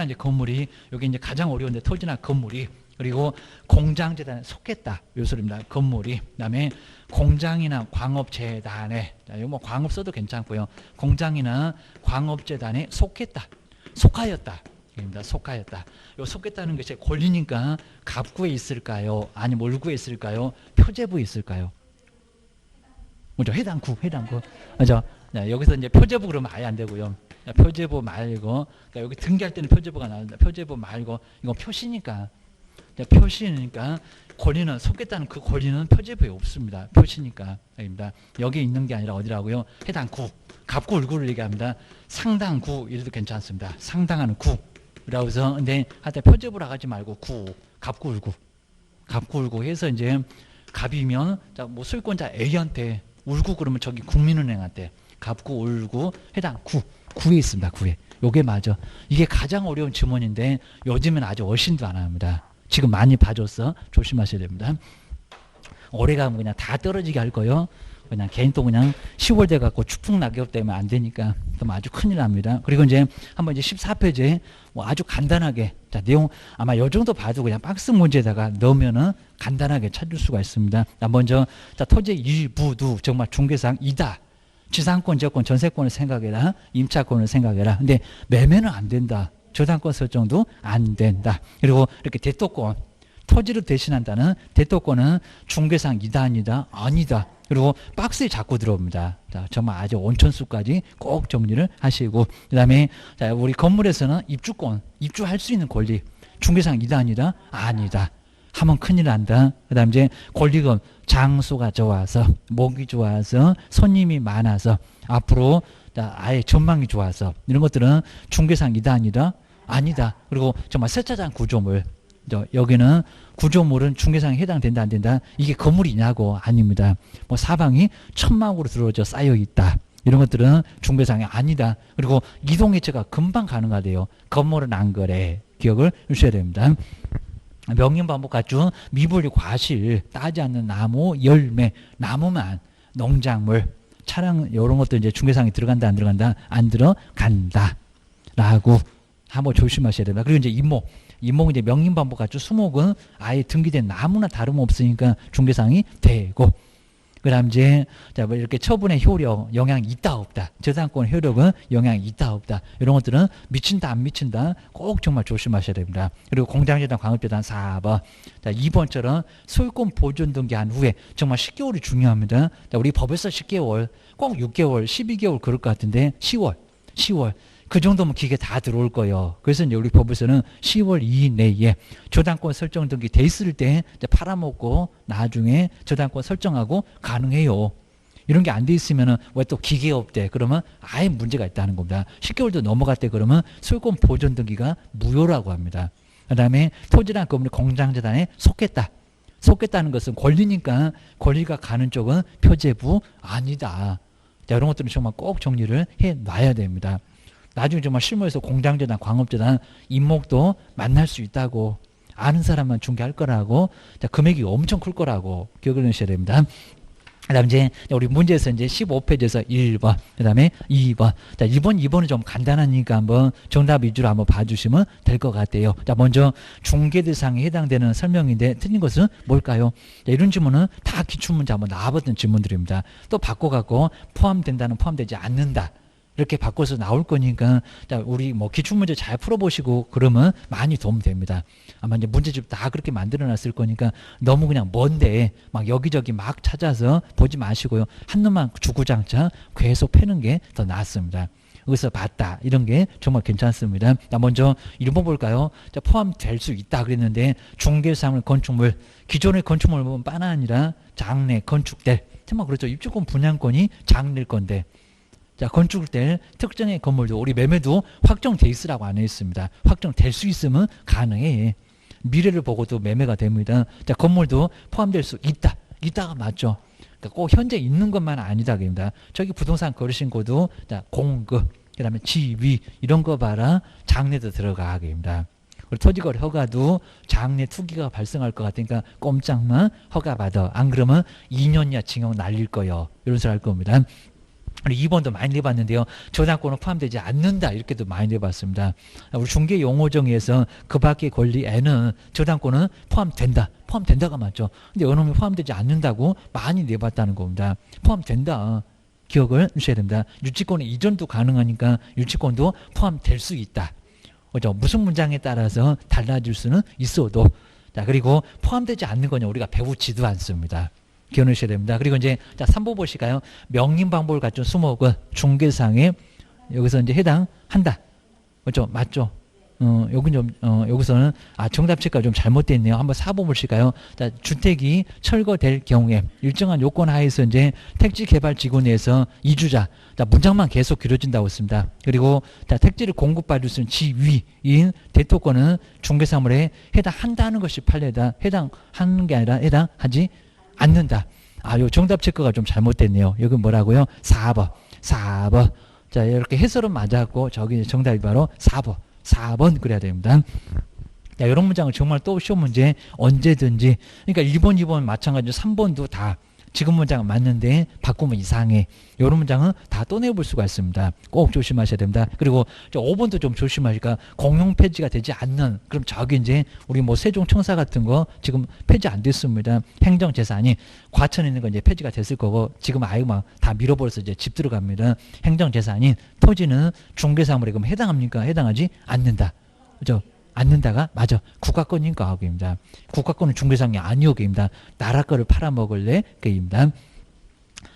이제 건물이 여기 이제 가장 어려운데 토지나 건물이 그리고 공장재단에 속했다. 요 소리입니다. 건물이. 그다음에 공장이나 광업재단에 자, 이거 뭐 광업 써도 괜찮고요. 공장이나 광업재단에 속했다. 속하였다. 입니다. 속하였다. 요 속했다는 것이 권리니까 갑구에 있을까요? 아니면 월구에 있을까요? 표제부에 있을까요? 뭐죠? 해당구. 맞죠? 자, 여기서 이제 표제부 그러면 아예 안 되고요. 자, 표제부 말고 그러니까 여기 등기할 때는 표제부가 나온다. 표제부 말고 이건 표시니까. 표시니까 권리는 속겠다는 그 권리는 표제부에 없습니다. 표시니까. 입니다. 여기 있는 게 아니라 어디라고요? 해당구. 갑구 을구를 얘기합니다. 상당구 이래도 괜찮습니다. 상당하는 구. 라고 해서 근데 하여튼 표제부라 하지 말고 구. 갑구 을구 해서 이제 갑이면 자, 뭐 소유권자 A한테 울구 그러면 저기 국민은행한테 갑구 을구 해당 구에 있습니다. 구에. 요게 맞아. 이게 가장 어려운 지문인데 요즘은 아주 어신도 안 합니다. 지금 많이 봐줬어. 조심하셔야 됩니다. 오래 가면 그냥 다 떨어지게 할 거요. 그냥 개인 또 그냥 10월 돼 갖고 축풍 낙엽 때문에 안 되니까 그럼 아주 큰일 납니다. 그리고 이제 한번 이제 14페이지에 뭐 아주 간단하게 자, 내용 아마 요 정도 봐도 그냥 박스 문제에다가 넣으면은 간단하게 찾을 수가 있습니다. 자, 먼저 자, 토지 일부도 정말 중개상 이다. 지상권, 지역권, 전세권을 생각해라. 임차권을 생각해라. 근데 매매는 안 된다. 저당권 설정도 안 된다. 그리고 이렇게 대토권, 토지를 대신한다는 대토권은 중개상 이다 아니다? 아니다. 그리고 박스에 자꾸 들어옵니다. 자, 정말 아주 온천수까지 꼭 정리를 하시고, 그 다음에 자, 우리 건물에서는 입주권, 입주할 수 있는 권리, 중개상 이다 아니다? 아니다. 하면 큰일 난다. 그 다음 이제 권리금, 장소가 좋아서, 목이 좋아서, 손님이 많아서, 앞으로 아예 전망이 좋아서, 이런 것들은 중개상 이다 아니다? 아니다. 그리고 정말 세차장 구조물, 여기는 구조물은 중개상에 해당된다 안 된다? 이게 건물이냐고? 아닙니다. 뭐 사방이 천막으로 들어져 쌓여 있다. 이런 것들은 중개상이 아니다. 그리고 이동해체가 금방 가능하대요. 건물은 안 그래. 기억을 주셔야 됩니다. 명령반복 가중 미분류 과실 따지 않는 나무 열매 나무만 농작물 차량 이런 것도 이제 중개상에 들어간다 안 들어간다 안 들어간다 라고 한번 조심하셔야 됩니다. 그리고 이제 임목은 이제 명령반복 가중 수목은 아예 등기된 나무나 다름없으니까 중개상이 되고, 그 다음 이제 자, 뭐 이렇게 처분의 효력 영향이 있다 없다, 저당권 효력은 영향이 있다 없다, 이런 것들은 미친다 안 미친다 꼭 정말 조심하셔야 됩니다. 그리고 공장재단 광업재단 4번, 자 2번처럼 소유권 보존 등기한 후에 정말 10개월이 중요합니다. 자, 우리 법에서 10개월 꼭 6개월 12개월 그럴 것 같은데 10월 그 정도면 기계 다 들어올 거예요. 그래서 이제 우리 법에서는 10월 2일 내에 저당권 설정 등기 돼 있을 때 팔아먹고 나중에 저당권 설정하고 가능해요. 이런 게 안 돼 있으면은 왜 또 기계 없대? 그러면 아예 문제가 있다는 겁니다. 10개월도 넘어갈 때 그러면 소유권 보존 등기가 무효라고 합니다. 그다음에 토지랑 건물이 공장재단에 속했다는 것은 권리니까 권리가 가는 쪽은 표제부 아니다. 자, 이런 것들은 정말 꼭 정리를 해 놔야 됩니다. 나중에 정말 실무에서 공장재단, 광업재단, 임목도 만날 수 있다고, 아는 사람만 중개할 거라고, 자, 금액이 엄청 클 거라고 기억을 하셔야 됩니다. 그 다음 이제 우리 문제에서 이제 15페이지에서 1번, 그 다음에 2번. 자, 2번은 좀 간단하니까 한번 정답 위주로 한번 봐주시면 될 것 같아요. 자, 먼저 중개대상에 해당되는 설명인데 틀린 것은 뭘까요? 자, 이런 질문은 다 기출문제 한번 나와봤던 질문들입니다. 또 바꿔갖고 포함된다는 포함되지 않는다. 이렇게 바꿔서 나올 거니까, 자, 우리 뭐 기출문제 잘 풀어보시고 그러면 많이 도움됩니다. 아마 이제 문제집 다 그렇게 만들어 놨을 거니까 너무 그냥 먼데 막 여기저기 막 찾아서 보지 마시고요. 한 놈만 주구장창 계속 패는 게 더 낫습니다. 여기서 봤다. 이런 게 정말 괜찮습니다. 자, 먼저 1번 볼까요? 자, 포함될 수 있다 그랬는데 중개사물 건축물, 기존의 건축물 보면 빠나 아니라 장래 건축될. 정말 그렇죠. 입주권 분양권이 장래일 건데. 자, 건축될 특정의 건물도 우리 매매도 확정돼 있으라고 안 했습니다. 확정될 수 있으면 가능해. 미래를 보고도 매매가 됩니다. 자, 건물도 포함될 수 있다. 있다가 맞죠. 그러니까 꼭 현재 있는 것만 아니다 그럽니다. 저기 부동산 거래신고도 자, 공급, 그다음에 지위 이런 거 봐라. 장래도 들어가 그럽니다. 그리고 토지거래 허가도 장래 투기가 발생할 것 같으니까 꼼짝만 허가받아. 안 그러면 2년이야 징역 날릴 거예요. 이런 소리 할 겁니다. 2번도 많이 내봤는데요. 저당권은 포함되지 않는다. 이렇게도 많이 내봤습니다. 우리 중개 용어 정의에서 그 밖의 권리에는 저당권은 포함된다가 맞죠. 근데 어느 놈이 포함되지 않는다고 많이 내봤다는 겁니다. 포함된다. 기억을 주셔야 됩니다. 유치권의 이전도 가능하니까 유치권도 포함될 수 있다. 그렇죠? 무슨 문장에 따라서 달라질 수는 있어도. 자, 그리고 포함되지 않는 거냐 우리가 배우지도 않습니다. 기억하셔야 됩니다. 그리고 이제 자 3번 보실까요? 명령방법을 갖춘 수목은 중개상에 여기서 이제 해당한다. 그렇죠? 맞죠? 여기 좀 여기서는 정답 체크가 좀 잘못되어 있네요. 한번 4번 보실까요? 자, 주택이 철거될 경우에 일정한 요건 하에서 이제 택지 개발 지구 내에서 이주자, 자, 문장만 계속 길어진다고 했습니다. 그리고 자, 택지를 공급받을 수 있는 지위인 대토권은 중개사물에 해당한다는 것이 판례다. 해당하는 게 아니라 해당하지 않는다. 요 정답 체크가 좀 잘못됐네요. 여기 뭐라고요? 4번. 자, 이렇게 해설은 맞았고 저기 정답이 바로 4번 그래야 됩니다. 자, 이런 문장은 정말 또 시험 문제 언제든지, 그러니까 1번, 2번 마찬가지로 3번도 다 지금 문장은 맞는데 바꾸면 이상해. 이런 문장은 다 또 내볼 수가 있습니다. 꼭 조심하셔야 됩니다. 그리고 5번도 좀 조심하시니까 공용 폐지가 되지 않는, 그럼 저기 이제 우리 뭐 세종청사 같은 거 지금 폐지 안 됐습니다. 행정재산이 과천에 있는 거 이제 폐지가 됐을 거고 지금 아예 막 다 밀어버려서 이제 집 들어갑니다. 행정재산인 토지는 중개사물에 그럼 해당합니까? 해당하지 않는다. 그죠? 않는다가 맞아. 국가권인가 하고입니다. 국가권은 중개상이 아니오 게입니다. 나라 거를 팔아먹을래 게입니다.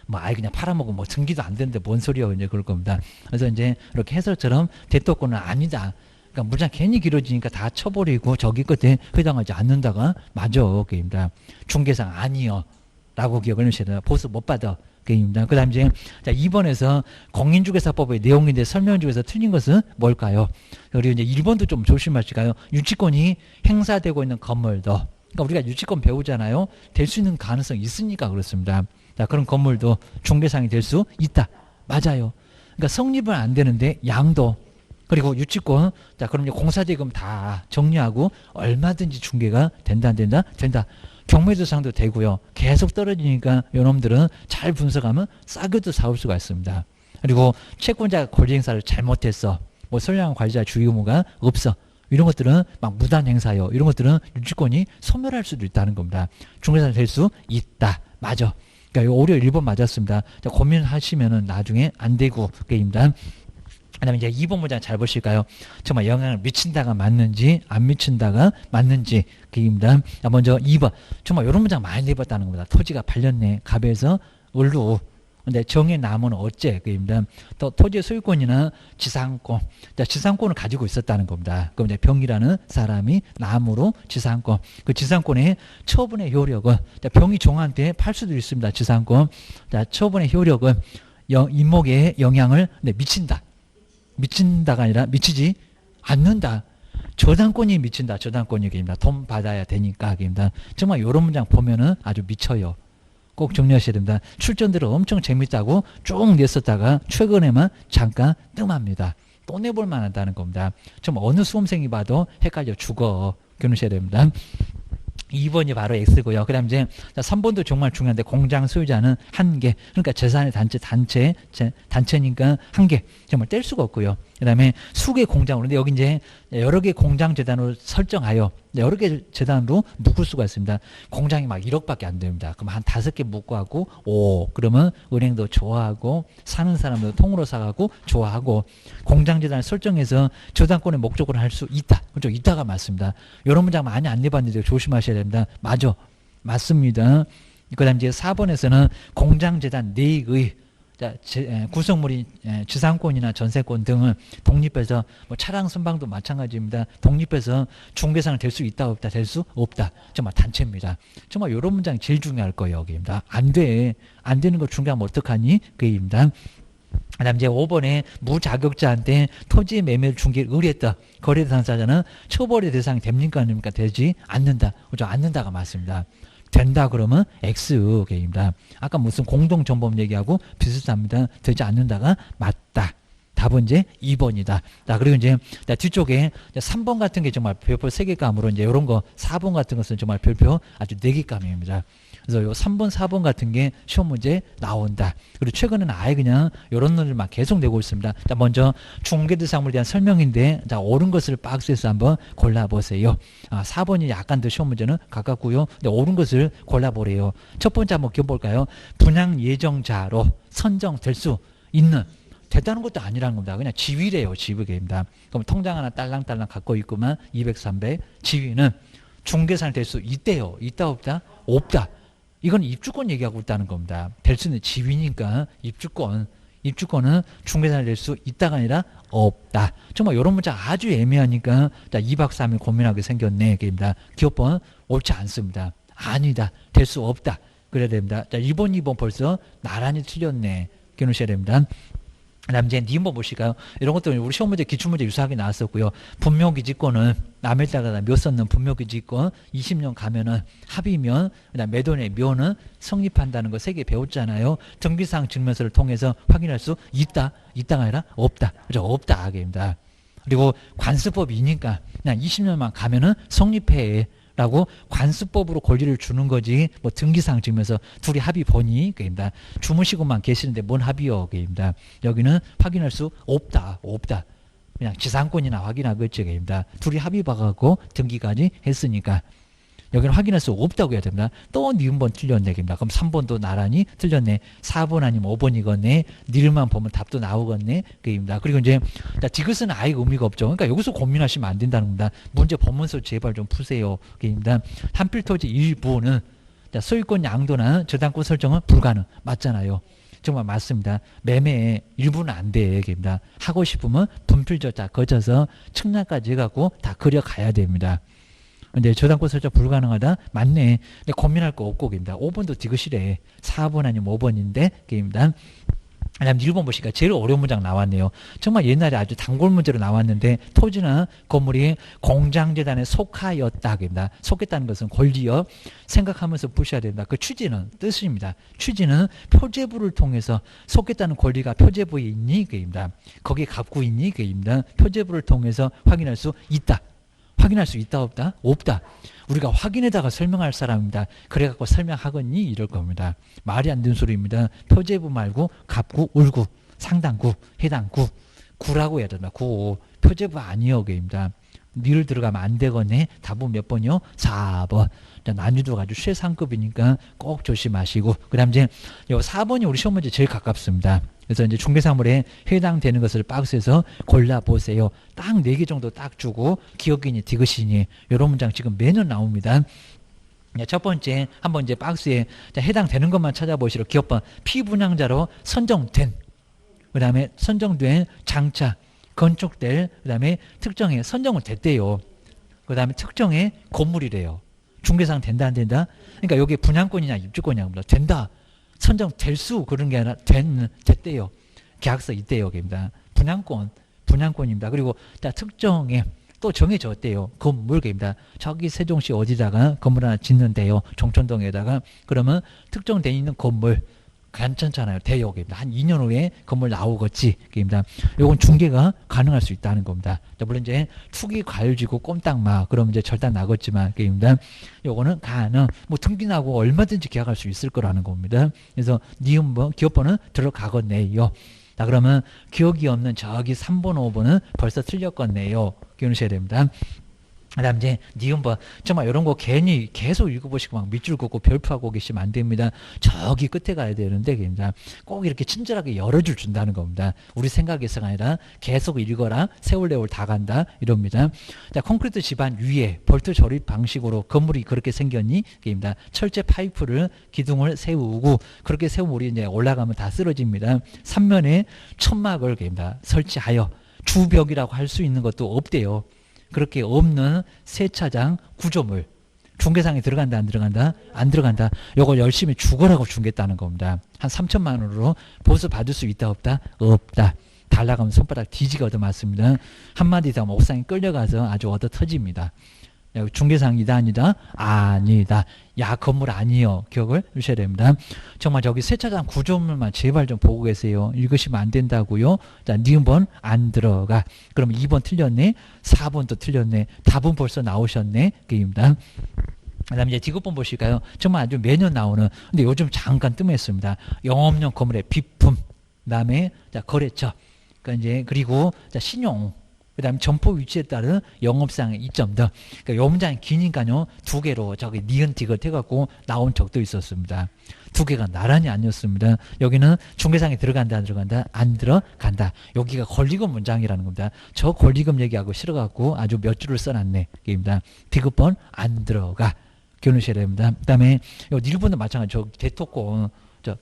뭐 아예 그냥 팔아먹으면 뭐 등기도 안 되는데 뭔 소리야 이제 그럴 겁니다. 그래서 이제 이렇게 해설처럼 대토권은 아니다. 그러니까 문장 괜히 길어지니까 다 쳐버리고 저기 끝에 해당하지 않는다가 맞아 게임이다. 중개상 아니요 라고 기억을 해주셔야 돼요. 보수 못 받아 게임입니다. 그 다음 이제 자 2번에서 공인중개사법의 내용인데 설명 중에서 틀린 것은 뭘까요? 그리고 이제 1번도 좀 조심하실까요? 유치권이 행사되고 있는 건물도, 그러니까 우리가 유치권 배우잖아요. 될 수 있는 가능성이 있으니까 그렇습니다. 자, 그런 건물도 중개상이 될 수 있다. 맞아요. 그러니까 성립은 안 되는데 양도, 그리고 유치권, 자, 그럼 이제 공사대금 다 정리하고 얼마든지 중개가 된다, 안 된다? 된다. 경매대상도 되고요. 계속 떨어지니까 요놈들은 잘 분석하면 싸게도 사올 수가 있습니다. 그리고 채권자가 권리 행사를 잘못했어. 뭐 선량한 관리자 주의 의무가 없어. 이런 것들은 막 무단 행사요. 이런 것들은 유치권이 소멸할 수도 있다는 겁니다. 중개사 될 수 있다. 맞아. 그러니까 오히려 1번 맞았습니다. 자, 고민하시면은 나중에 안 되고 게임입니다. 그 다음에 이제 2번 문장 잘 보실까요? 정말 영향을 미친다가 맞는지 안 미친다가 맞는지 그입니다. 먼저 2번 정말 이런 문장 많이 내봤다는 겁니다. 토지가 팔렸네. 갑에서 을로. 근데 정의 나무는 어째 그입니다. 또 토지의 소유권이나 지상권, 자, 지상권을 가지고 있었다는 겁니다. 그럼 이제 병이라는 사람이 나무로 지상권, 그 지상권의 처분의 효력은, 자, 병이 종한테 팔 수도 있습니다. 지상권, 자, 처분의 효력은 임목에 영향을 미친다. 미친다가 아니라 미치지 않는다. 저당권이 미친다. 저당권 얘기입니다. 돈 받아야 되니까 얘기입니다. 정말 이런 문장 보면은 아주 미쳐요. 꼭 정리하셔야 됩니다. 출전들은 엄청 재밌다고 쭉 냈었다가 최근에만 잠깐 뜸합니다. 또 내볼 만하다는 겁니다. 정말 어느 수험생이 봐도 헷갈려 죽어. 기억하셔야 됩니다. 2번이 바로 X고요. 그 다음 이제 3번도 정말 중요한데 공장 소유자는 한 개. 그러니까 재산의 단체니까 한 개. 정말 뗄 수가 없고요. 그 다음에 수개 공장으로. 근데 여기 이제 여러 개 공장 재단으로 설정하여 여러 개 재단으로 묶을 수가 있습니다. 공장이 막 1억밖에 안 됩니다. 그럼 한 5개 묶고 하고 그러면 은행도 좋아하고 사는 사람도 통으로 사가고 좋아하고 공장 재단을 설정해서 저당권의 목적으로 할 수 있다. 그렇죠? 있다가 맞습니다. 이런 문장 많이 안 내봤는데 조심하셔야 됩니다. 맞아. 맞습니다. 그 다음 이제 4번에서는 공장 재단 내익의 구성물이 지상권이나 전세권 등을 독립해서 뭐 차량 선방도 마찬가지입니다. 독립해서 중개상을 될 수 있다 없다 될 수 없다. 정말 단체입니다. 정말 이런 문장이 제일 중요할 거예요. 여기입니다. 안 돼. 안 되는 거 중개하면 어떡하니? 그 얘기입니다. 그 다음 이제 5번에 무자격자한테 토지 매매를 중개를 의뢰했다. 거래 당사자는 처벌의 대상이 됩니까? 아닙니까? 되지 않는다. 그죠? 않는다가 맞습니다. 된다 그러면 X입니다. 아까 무슨 공동정범 얘기하고 비슷합니다. 되지 않는다가 맞다. 답은 이제 2번이다. 자, 그리고 이제 뒤쪽에 3번 같은 게 정말 별표 3개감으로 이제 이런 거 4번 같은 것은 정말 별표 아주 4개감입니다. 그래서 요 3번, 4번 같은 게 시험 문제 나온다. 그리고 최근에는 아예 그냥 이런 놈들만 계속 내고 있습니다. 자, 먼저 중개대상물에 대한 설명인데, 자, 옳은 것을 박스에서 한번 골라보세요. 4번이 약간 더 시험 문제는 가깝고요. 근데 옳은 것을 골라보래요. 첫 번째 한번 기억볼까요? 분양 예정자로 선정될 수 있는, 됐다는 것도 아니라는 겁니다. 그냥 지위래요. 지위계입니다. 그럼 통장 하나 딸랑딸랑 갖고 있구만 200, 300. 지위는 중개사는 될 수 있대요. 있다 없다? 없다. 이건 입주권 얘기하고 있다는 겁니다. 될 수 있는 지위니까 입주권은 중개사를 낼 수 있다가 아니라 없다. 정말 이런 문자 아주 애매하니까 자, 2박 3일 고민하게 생겼네. 얘기입니다. 기업번 옳지 않습니다. 아니다. 될 수 없다. 그래야 됩니다. 자, 1번, 2번 벌써 나란히 틀렸네. 기억하셔야 됩니다. 그 다음 이제 니은번 보실까요? 이런 것도 우리 시험 문제, 기출문제 유사하게 나왔었고요. 분묘기지권은 남의 따라 묘 썼는 분묘기지권 20년 가면은 합의면, 그 다음 매도의 묘는 성립한다는 거 3개 배웠잖아요. 등기사항 증명서를 통해서 확인할 수 있다. 있다가 아니라 없다. 그죠? 없다. 하게입니다. 그리고 관습법이니까 그냥 20년만 가면은 성립해. 라고 관습법으로 권리를 주는 거지 뭐 등기사항 증명서 둘이 합의 보니 그입니다. 주무시고만 계시는데 뭔 합의요 그입니다. 여기는 확인할 수 없다. 그냥 지상권이나 확인하겠지 그입니다. 둘이 합의 봐갖고 등기까지 했으니까 여기는 확인할 수 없다고 해야 됩니다. 또 니은번 틀렸네 그입니다. 그럼 3번도 나란히 틀렸네. 4번 아니면 5번이겠네. 니을만 보면 답도 나오겠네 그입니다. 그리고 이제 디귿은 아예 의미가 없죠. 그러니까 여기서 고민하시면 안 된다는 겁니다. 문제 보면서 제발 좀 푸세요 그입니다. 한필토지 일부는 자, 소유권 양도나 저당권 설정은 불가능. 맞잖아요. 정말 맞습니다. 매매 일부는 안 돼. 얘기입니다. 하고 싶으면 분필저자 거쳐서 측량까지 해갖고 다 그려가야 됩니다. 근데 저당권 설정 불가능하다? 맞네. 근데 고민할 거 없고, 입니다. 5번도 디귿이래. 4번 아니면 5번인데, 입니다. 그다음 1번 보시니까 제일 어려운 문장 나왔네요. 정말 옛날에 아주 단골 문제로 나왔는데 토지나 건물이 공장재단에 속하였다입니다. 속했다는 것은 권리여 생각하면서 보셔야 된다. 그 취지는 뜻입니다. 취지는 표제부를 통해서 속했다는 권리가 표제부에 있니? 그입니다. 거기에 갖고 있니? 그입니다. 표제부를 통해서 확인할 수 있다. 확인할 수 있다 없다? 없다. 우리가 확인에다가 설명할 사람입니다. 그래갖고 설명하겠니? 이럴 겁니다. 말이 안 되는 소리입니다. 표제부 말고 갑구, 울구, 상당구, 해당구, 구라고 해야 된다. 구. 표제부 아니요. 그입니다. 니를 들어가면 안 되겠네. 답은 몇 번이요? 4번. 난이도가 아주 최상급이니까 꼭 조심하시고. 그 다음 이제 4번이 우리 시험 문제 제일 가깝습니다. 그래서 이제 중개사물에 해당되는 것을 박스에서 골라보세요. 딱 4개 정도 딱 주고 기억이니 디귿이니 이런 문장 지금 매년 나옵니다. 첫 번째 한번 이제 박스에 해당되는 것만 찾아보시러 기업번 피분양자로 선정된 그 다음에 선정된 장차 건축될 그 다음에 특정에 선정은 됐대요. 그 다음에 특정의 건물이래요. 중개상 된다 안 된다? 그러니까 여기 분양권이냐 입주권이냐 된다. 선정될 수 그런 게 아니라 됐대요. 계약서 있대요. 입니다. 분양권입니다. 그리고 특정에 또 정해졌대요. 건물입니다. 저기 세종시 어디다가 건물 하나 짓는데요. 종천동에다가 그러면 특정돼 있는 건물 괜찮잖아요. 대역입니다. 한 2년 후에 건물 나오겠지. 입니다. 요건 중개가 가능할 수 있다는 겁니다. 물론 이제 투기 과열지고 꼼딱마 그러면 이제 절단 나겠지만 입니다. 요거는 가능. 뭐 등기나고 얼마든지 계약할 수 있을 거라는 겁니다. 그래서 니은번 기업번은 들어가겠네요. 자 그러면 기억이 없는 저기 3번 5번은 벌써 틀렸겠네요. 기억하셔야 됩니다. 그 다음 이제 니은번 정말 이런 거 괜히 계속 읽어보시고 막 밑줄 긋고 별표하고 계시면 안 됩니다. 저기 끝에 가야 되는데 꼭 이렇게 친절하게 여러 줄 준다는 겁니다. 우리 생각에서가 아니라 계속 읽어라 세월레월 다 간다 이럽니다. 자 콘크리트 집안 위에 볼트 조립 방식으로 건물이 그렇게 생겼니? 입니다. 철제 파이프를 기둥을 세우고 그렇게 세우면 우리 이제 올라가면 다 쓰러집니다. 3면에 천막을 입니다. 설치하여 주벽이라고 할 수 있는 것도 없대요. 그렇게 없는 세차장 구조물 중개상에 들어간다 안 들어간다? 안 들어간다. 요걸 열심히 죽어라고 주겠다는 겁니다. 한 3천만 원으로 보수 받을 수 있다 없다? 없다. 달라가면 손바닥 뒤지게 얻어맞습니다. 한마디 더 하면 옥상에 끌려가서 아주 얻어 터집니다. 중개상이다 아니다? 아니다. 야 건물 아니요. 기억을 주셔야 됩니다. 정말 저기 세차장 구조물만 제발 좀 보고 계세요. 읽으시면 안 된다고요. 자, 니은번 안 들어가. 그럼 2번 틀렸네. 4번도 틀렸네. 답은 벌써 나오셨네. 그입니다. 그 다음에 이제 디귿번 보실까요? 정말 아주 매년 나오는 근데 요즘 잠깐 뜸했습니다. 영업용 건물의 비품 그 다음에 자 거래처 그러니까 이제 그리고 자 신용 그 다음에 점포 위치에 따른 영업상의 이점 등. 그러니까 요 문장이 기니까요. 2개로 저기 니은 디귿 해갖고 나온 적도 있었습니다. 2개가 나란히 아니었습니다. 여기는 중개상에 들어간다 안 들어간다? 안 들어간다. 여기가 권리금 문장이라는 겁니다. 저 권리금 얘기하고 싫어갖고 아주 몇 줄을 써놨네. 입니다. 디귿번 안 들어가. 기억하셔야 됩니다. 그 다음에 요 1번도 마찬가지 저 대토권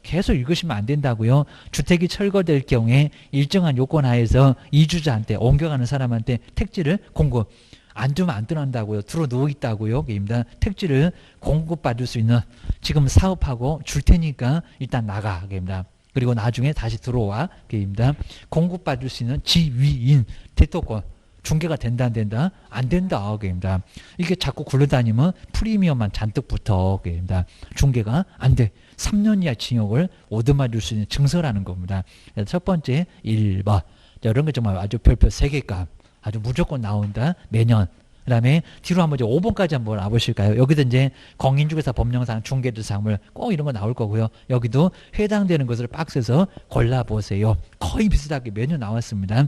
계속 읽으시면 안 된다고요. 주택이 철거될 경우에 일정한 요건 하에서 이주자한테 옮겨가는 사람한테 택지를 공급 안 주면 안 떠난다고요. 들어 누워 있다고요. 입니다. 택지를 공급받을 수 있는 지금 사업하고 줄 테니까 일단 나가. 입니다. 그리고 나중에 다시 들어와. 입니다. 공급받을 수 있는 지위인 대토권 중개가 된다 안 된다? 안 된다. 입니다. 이게 자꾸 굴러다니면 프리미엄만 잔뜩 붙어. 입니다. 중개가 안 돼. 3년 이하 징역을 얻어맞을 수 있는 증서라는 겁니다. 첫 번째 1번. 이런 거 정말 아주 별표 3개값. 아주 무조건 나온다. 매년. 그 다음에 뒤로 한번 이제 5번까지 한번 와보실까요? 여기도 이제 공인중개사 법령상 중개대상물 꼭 이런 거 나올 거고요. 여기도 해당되는 것을 박스에서 골라보세요. 거의 비슷하게 매년 나왔습니다.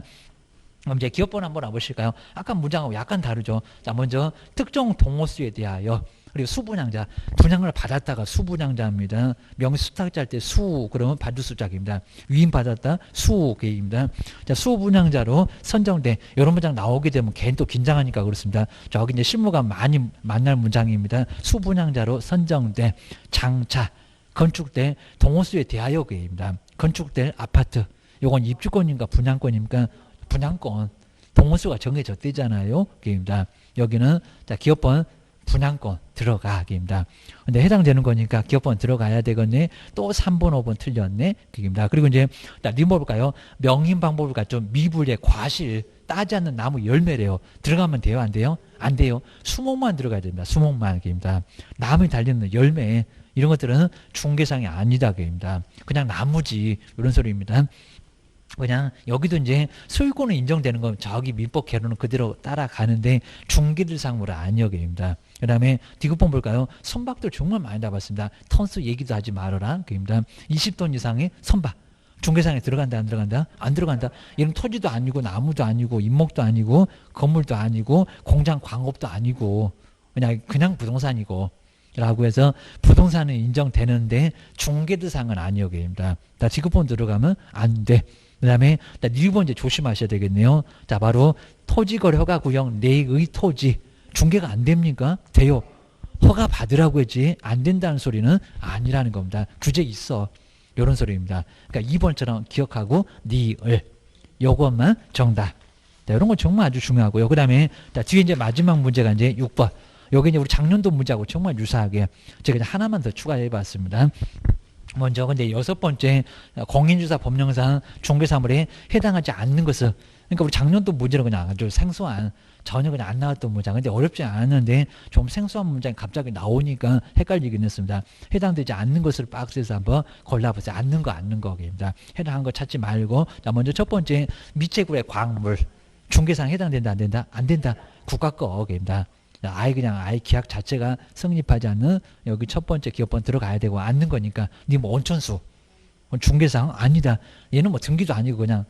그럼 이제 기업번 한번 와보실까요? 아까 문장하고 약간 다르죠. 자, 먼저 특정 동호수에 대하여 그리고 수분양자, 분양을 받았다가 수분양자입니다. 명수탁자 할 때 수 그러면 받을 수작입니다. 위임 받았다 수계입니다. 자, 수분양자로 선정된 이런 문장 나오게 되면 걔는 또 긴장하니까 그렇습니다. 저기 이제 실무가 많이 만날 문장입니다. 수분양자로 선정된 장차 건축될 동호수에 대하여입니다. 건축될 아파트 요건 입주권인가 분양권입니까? 분양권. 동호수가 정해졌대잖아요. 그입니다. 여기는 자 기업번 분양권 들어가기입니다. 근데 해당되는 거니까 기업번 들어가야 되겠네. 또 3번, 5번 틀렸네. 그입니다. 그리고 이제 리모 볼까요? 명인 방법을까 좀 미분의 과실 따지 않는 나무 열매래요. 들어가면 돼요, 안 돼요? 안 돼요. 수목만 들어가야 됩니다. 수목만 그입니다. 나무에 달리는 열매 이런 것들은 중개상이 아니다 그입니다. 그냥 나무지 이런 소리입니다. 그냥 여기도 이제 소유권은 인정되는 건 저기 민법 개론은 그대로 따라가는데 중개들상무는 아니여입니다. 그 다음에 디귿번 볼까요? 선박들 정말 많이 나봤습니다. 턴수 얘기도 하지 말아라. 그입니다. 20톤 이상의 선박. 중개상에 들어간다 안 들어간다? 안 들어간다. 이런 토지도 아니고 나무도 아니고 인목도 아니고 건물도 아니고 공장 광업도 아니고 그냥 부동산이고 라고 해서 부동산은 인정되는데 중개대상은 아니여입니다. 자, 디귿번 들어가면 안 돼. 그 다음에 리번 이제 조심하셔야 되겠네요. 자, 바로 토지거래 허가 구역 내의 토지 중개가 안 됩니까? 돼요. 허가 받으라고 했지 안 된다는 소리는 아니라는 겁니다. 규제 있어. 이런 소리입니다. 그러니까 2번처럼 기억하고 니을 요것만 정답. 자, 이런 건 정말 아주 중요하고요. 그 다음에 뒤에 이제 마지막 문제가 이제 6번. 여기 이제 우리 작년도 문제하고 정말 유사하게 제가 하나만 더 추가해 봤습니다. 먼저 근데 6번째 공인주사 법령상 중개사물에 해당하지 않는 것을 그러니까 우리 작년도 문제는 그냥 아주 생소한 전혀 그냥 안 나왔던 문장 근데 어렵지 않았는데 좀 생소한 문장이 갑자기 나오니까 헷갈리긴 했습니다. 해당되지 않는 것을 박스에서 한번 골라보세요. 않는 거입니다. 해당한 거 찾지 말고 자 먼저 첫 번째 미채굴의 광물 중개상 해당된다 안 된다? 안 된다. 국가 거입니다. 아예 계약 자체가 성립하지 않는 여기 첫 번째 기업번 들어가야 되고 않는 거니까 니 뭐 온천수 중개상 아니다. 얘는 뭐 등기도 아니고 그냥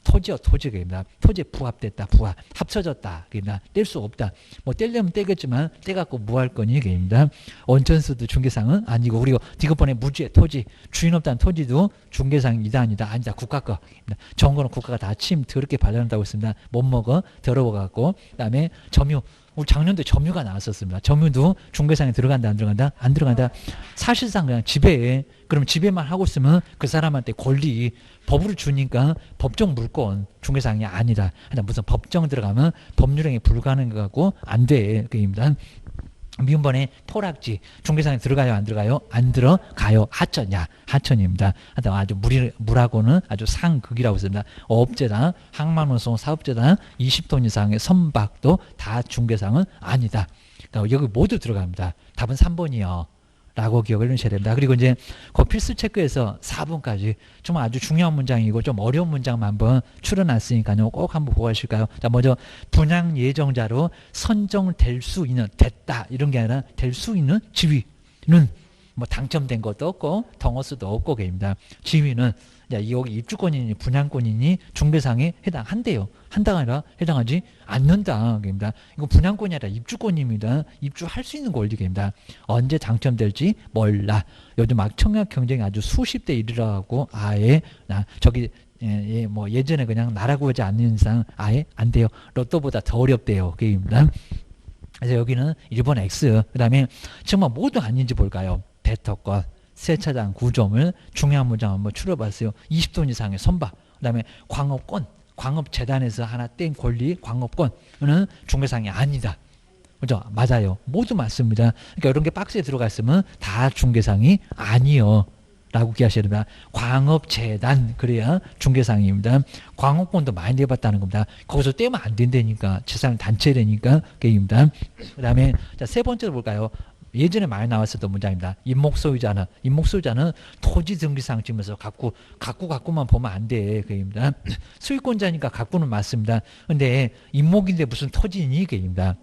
토지입니다. 토지에 부합됐다. 부합 합쳐졌다. 그입니다. 뗄 수 없다. 뭐 떼려면 떼겠지만 떼갖고 뭐 할 거니 그입니다. 온천수도 중개상은 아니고 그리고 디귿번에 무주의 토지 주인 없다는 토지도 중개상이다 아니다. 국가 거. 정거는 국가가 다 침 더럽게 발견한다고 했습니다. 못 먹어 더러워갖고 그다음에 점유 우리 작년도에 점유가 나왔었습니다. 점유도 중개상에 들어간다 안 들어간다? 안 들어간다. 사실상 그냥 지배해. 그럼 지배만 하고 있으면 그 사람한테 권리 법으로 주니까 법정 물권 중개상이 아니다. 무슨 법정 들어가면 법률행위 불가능하고 안 돼. 그입니다. 미음번에 토락지 중개상에 들어가요 안 들어가요? 안 들어가요. 하천이야. 하천입니다. 아주 물하고는 아주 상극이라고 했습니다. 업체당 항만운송 사업체당 20톤 이상의 선박도 다 중개상은 아니다. 그러니까 여기 모두 들어갑니다. 답은 3번이요. 라고 기억을 해주셔야 됩니다. 그리고 이제 그 필수 체크에서 4번까지 정말 아주 중요한 문장이고 좀 어려운 문장만 한번 추려놨으니까요. 꼭 한번 보고 가실까요? 자, 먼저 분양 예정자로 선정될 수 있는 됐다 이런 게 아니라 될 수 있는 지위는 뭐 당첨된 것도 없고 덩어스도 없고 계입니다. 지위는 여기 입주권이니 분양권이니 중개상에 해당한대요. 한다가 아니라 해당하지 않는다. 입니다. 이거 분양권이 아니라 입주권입니다. 입주할 수 있는 권리입니다. 언제 당첨될지 몰라. 요즘 막 청약 경쟁이 아주 수십 대 1이라고 아예 뭐 예전에 그냥 나라고 하지 않는 이상 아예 안 돼요. 로또보다 더 어렵대요. 그입니다. 그래서 여기는 1번 X. 그 다음에 정말 모두 아닌지 볼까요? 대터권. 세차장 구조물 중요한 문장 한번 추려봤어요. 20톤 이상의 선박. 그 다음에 광업권. 광업재단에서 하나 뗀 권리 광업권은 중개상이 아니다. 그죠? 맞아요. 모두 맞습니다. 그러니까 이런 게 박스에 들어가 있으면 다 중개상이 아니요. 라고 기하셔야 됩니다. 광업재단 그래야 중개상입니다. 광업권도 많이 내봤다는 겁니다. 거기서 떼면 안 된다니까. 재산 단체되니까 그게입니다. 그 다음에 세 번째로 볼까요? 예전에 많이 나왔었던 문장입니다. 임목소유자는 토지 등기상 찍으면서 갖고만 보면 안 돼. 그입니다. 소유권자니까 갖고는 맞습니다. 근데 임목인데 무슨 토지니? 그입니다.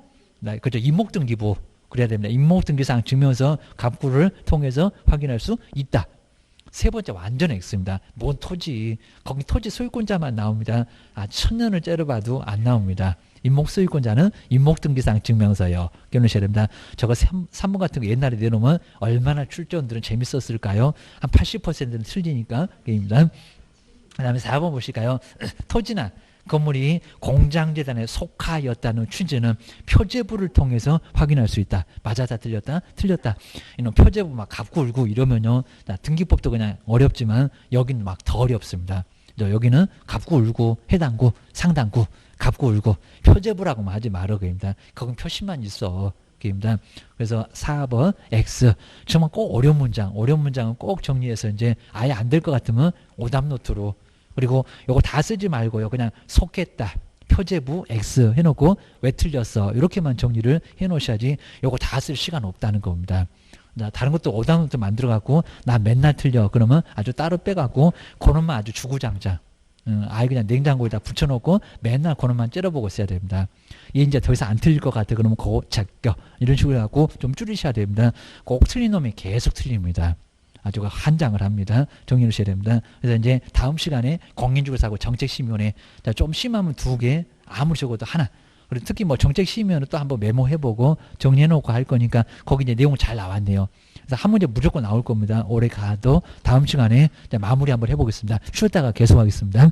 그죠? 임목등기부 그래야 됩니다. 임목등기상 증명서 갑구를 통해서 확인할 수 있다. 세 번째 완전 X입니다. 뭔 토지? 거기 토지 소유권자만 나옵니다. 천년을 째려봐도 안 나옵니다. 임목 소유권자는 임목등기상 증명서요. 기억하셔야 됩니다. 저거 3번 같은 거 옛날에 내놓으면 얼마나 출전들은 재밌었을까요? 한 80%는 틀리니까. 게임입니다. 그 다음에 4번 보실까요? 토지나 건물이 공장재단에 속하였다는 취지는 표제부를 통해서 확인할 수 있다. 맞았다, 틀렸다, 틀렸다. 이런 표제부 막 갑구 울고 이러면요, 등기법도 그냥 어렵지만 여기는 막 더 어렵습니다. 여기는 갑구 울고 해당구, 상당구, 갑구 울고 표제부라고만 하지 말어 그입니다. 거긴 표시만 있어. 입니다. 그래서 4번 X. 정말 꼭 어려운 문장은 꼭 정리해서 이제 아예 안 될 것 같으면 오답 노트로, 그리고 요거 다 쓰지 말고요. 그냥 속했다. 표제부 X 해놓고 왜 틀렸어. 이렇게만 정리를 해놓으셔야지 요거 다 쓸 시간 없다는 겁니다. 다른 것도 오답 노트 만들어갖고 나 맨날 틀려. 그러면 아주 따로 빼갖고 그놈만 아주 주구장창. 아예 그냥 냉장고에다 붙여놓고 맨날 그놈만 째려보고 있어야 됩니다. 얘 이제 더 이상 안 틀릴 것 같아. 그러면 그거 제껴. 이런 식으로 해갖고 좀 줄이셔야 됩니다. 꼭 틀린 놈이 계속 틀립니다. 아주 한장을 합니다. 정리를 하셔야 됩니다. 그래서 이제 다음 시간에 공인중개사하고 정책심의원회 좀 심하면 2개, 아무리 적어도 하나. 그리고 특히 뭐 정책심의원은 또 한번 메모해보고 정리해놓고 할 거니까 거기 이제 내용 잘 나왔네요. 그래서 한 문제 무조건 나올 겁니다. 올해 가도 다음 시간에 마무리 한번 해보겠습니다. 쉬었다가 계속하겠습니다.